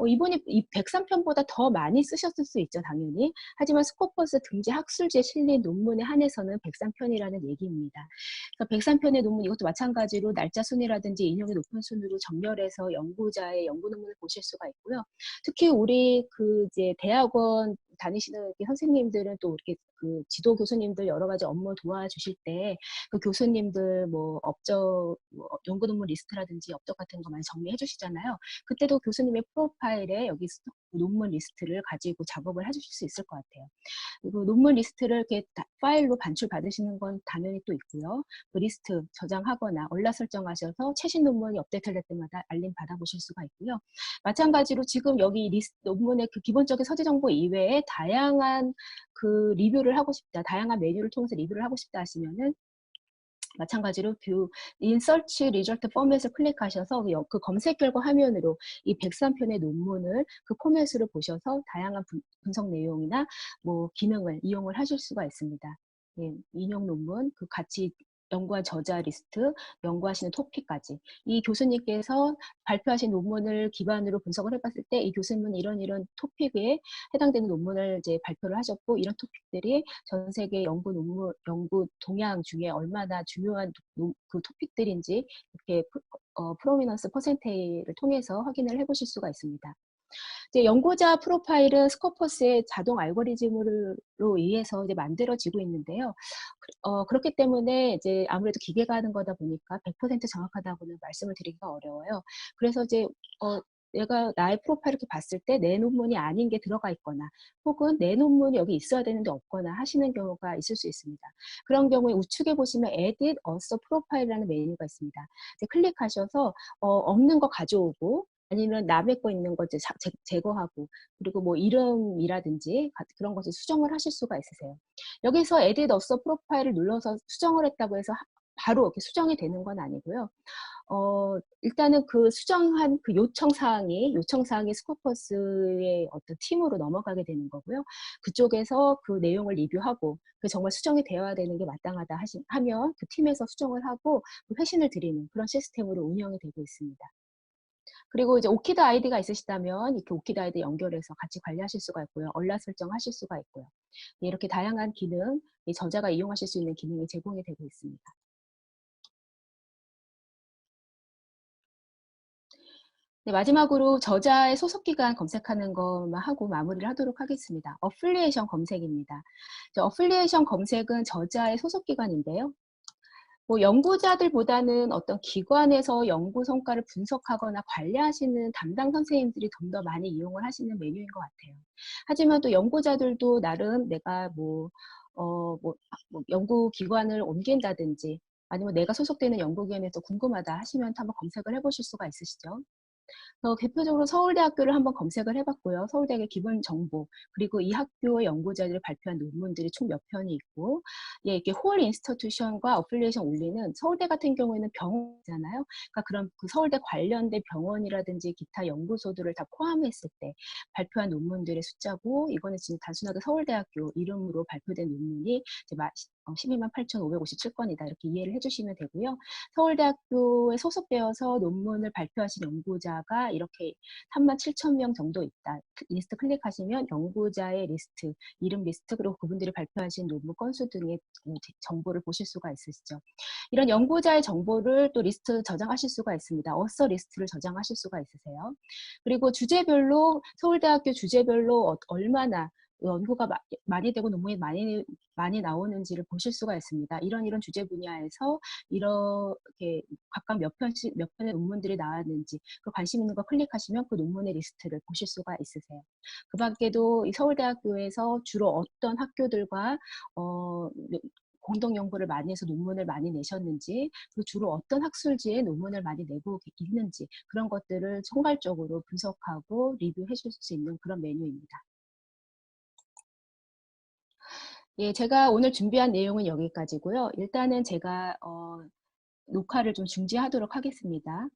이분이 이 103편보다 더 많이 쓰셨을 수 있죠, 당연히. 하지만 스코퍼스 등재 학술지에 실린 논문에 한해서는 103편이라는 얘기입니다. 그래서 103편의 논문 이것도 마찬가지로 날짜 순이라든지 인용이 높은 순으로 정렬해서 연구자의 연구 논문을 보실 수가 있고요. 특히 우리 그 이제 대학원 다니시는 선생님들은 또 이렇게 그 지도 교수님들 여러 가지 업무 도와주실 때 그 교수님들 뭐 업적 뭐 연구 논문 리스트라든지 업적 같은 거 많이 정리해 주시잖아요. 그때도 교수님의 프로파일에 여기 논문 리스트를 가지고 작업을 해주실 수 있을 것 같아요. 그리고 논문 리스트를 이렇게 파일로 반출 받으시는 건 당연히 또 있고요. 그 리스트 저장하거나 얼라 설정하셔서 최신 논문이 업데이트될 때마다 알림 받아보실 수가 있고요. 마찬가지로 지금 여기 논문의 그 기본적인 서재 정보 이외에 다양한 그 리뷰를 하고 싶다, 다양한 메뉴를 통해서 리뷰를 하고 싶다 하시면은 마찬가지로 뷰 인서치 리절트 포맷을 클릭하셔서 그 검색 결과 화면으로 이 103편의 논문을 그 포맷으로 보셔서 다양한 분석 내용이나 뭐 기능을 이용을 하실 수가 있습니다. 예, 인용 논문, 그 같이 연구한 저자 리스트, 연구하시는 토픽까지. 이 교수님께서 발표하신 논문을 기반으로 분석을 해봤을 때 이 교수님은 이런 토픽에 해당되는 논문을 이제 발표를 하셨고, 이런 토픽들이 전 세계 연구 동향 중에 얼마나 중요한 그 토픽들인지 이렇게 프로미넌스 퍼센테이를 통해서 확인을 해보실 수가 있습니다. 이제 연구자 프로파일은 스코퍼스의 자동 알고리즘으로 의해서 이제 만들어지고 있는데요. 그렇기 때문에 이제 아무래도 기계가 하는 거다 보니까 100% 정확하다고는 말씀을 드리기가 어려워요. 그래서 이제 내가 나의 프로파일을 이렇게 봤을 때 내 논문이 아닌 게 들어가 있거나 혹은 내 논문이 여기 있어야 되는데 없거나 하시는 경우가 있을 수 있습니다. 그런 경우에 우측에 보시면 Edit Also Profile이라는 메뉴가 있습니다. 이제 클릭하셔서 없는 거 가져오고 아니면 남의 거 있는 거 이제 제거하고 그리고 뭐 이름이라든지 그런 것을 수정을 하실 수가 있으세요. 여기서 Edit Also Profile을 눌러서 수정을 했다고 해서 바로 이렇게 수정이 되는 건 아니고요. 일단은 그 수정한 그 요청 사항이 스코퍼스의 어떤 팀으로 넘어가게 되는 거고요. 그쪽에서 그 내용을 리뷰하고 그 정말 수정이 되어야 되는 게 마땅하다 하면 그 팀에서 수정을 하고 회신을 드리는 그런 시스템으로 운영이 되고 있습니다. 그리고 이제 오키드 아이디가 있으시다면 이렇게 오키드 아이디 연결해서 같이 관리하실 수가 있고요. 얼라 설정하실 수가 있고요. 이렇게 다양한 기능, 저자가 이용하실 수 있는 기능이 제공이 되고 있습니다. 네, 마지막으로 저자의 소속 기관 검색하는 것만 하고 마무리를 하도록 하겠습니다. 어플리에이션 검색입니다. 어플리에이션 검색은 저자의 소속 기관인데요. 뭐 연구자들보다는 어떤 기관에서 연구 성과를 분석하거나 관리하시는 담당 선생님들이 좀 더 많이 이용을 하시는 메뉴인 것 같아요. 하지만 또 연구자들도 나름 내가 뭐 연구 기관을 옮긴다든지 아니면 내가 소속되는 연구기관에서 궁금하다 하시면 한번 검색을 해보실 수가 있으시죠. 대표적으로 서울대학교를 한번 검색을 해봤고요. 서울대학의 기본 정보, 그리고 이 학교의 연구자들이 발표한 논문들이 총 몇 편이 있고, 예, 이렇게 홀 인스티튜션과 어플리에이션 올리는 서울대 같은 경우에는 병원이잖아요. 그러니까 그런 그 서울대 관련된 병원이라든지 기타 연구소들을 다 포함했을 때 발표한 논문들의 숫자고, 이거는 지금 단순하게 서울대학교 이름으로 발표된 논문이 이제 128,557건이다. 이렇게 이해를 해주시면 되고요. 서울대학교에 소속되어서 논문을 발표하신 연구자가 이렇게 37,000명 정도 있다. 리스트 클릭하시면 연구자의 리스트, 이름 리스트, 그리고 그분들이 발표하신 논문 건수 등의 정보를 보실 수가 있으시죠. 이런 연구자의 정보를 또 리스트 저장하실 수가 있습니다. 어서 리스트를 저장하실 수가 있으세요. 그리고 주제별로 서울대학교 주제별로 얼마나 연구가 많이 되고 논문이 많이 나오는지를 보실 수가 있습니다. 이런 주제 분야에서 이렇게 각각 몇 편의 논문들이 나왔는지 그 관심 있는 거 클릭하시면 그 논문의 리스트를 보실 수가 있으세요. 그 밖에도 이 서울대학교에서 주로 어떤 학교들과 공동 연구를 많이 해서 논문을 많이 내셨는지, 그리고 주로 어떤 학술지에 논문을 많이 내고 있는지 그런 것들을 총괄적으로 분석하고 리뷰해 줄 수 있는 그런 메뉴입니다. 예, 제가 오늘 준비한 내용은 여기까지고요. 일단은 제가 녹화를 좀 중지하도록 하겠습니다.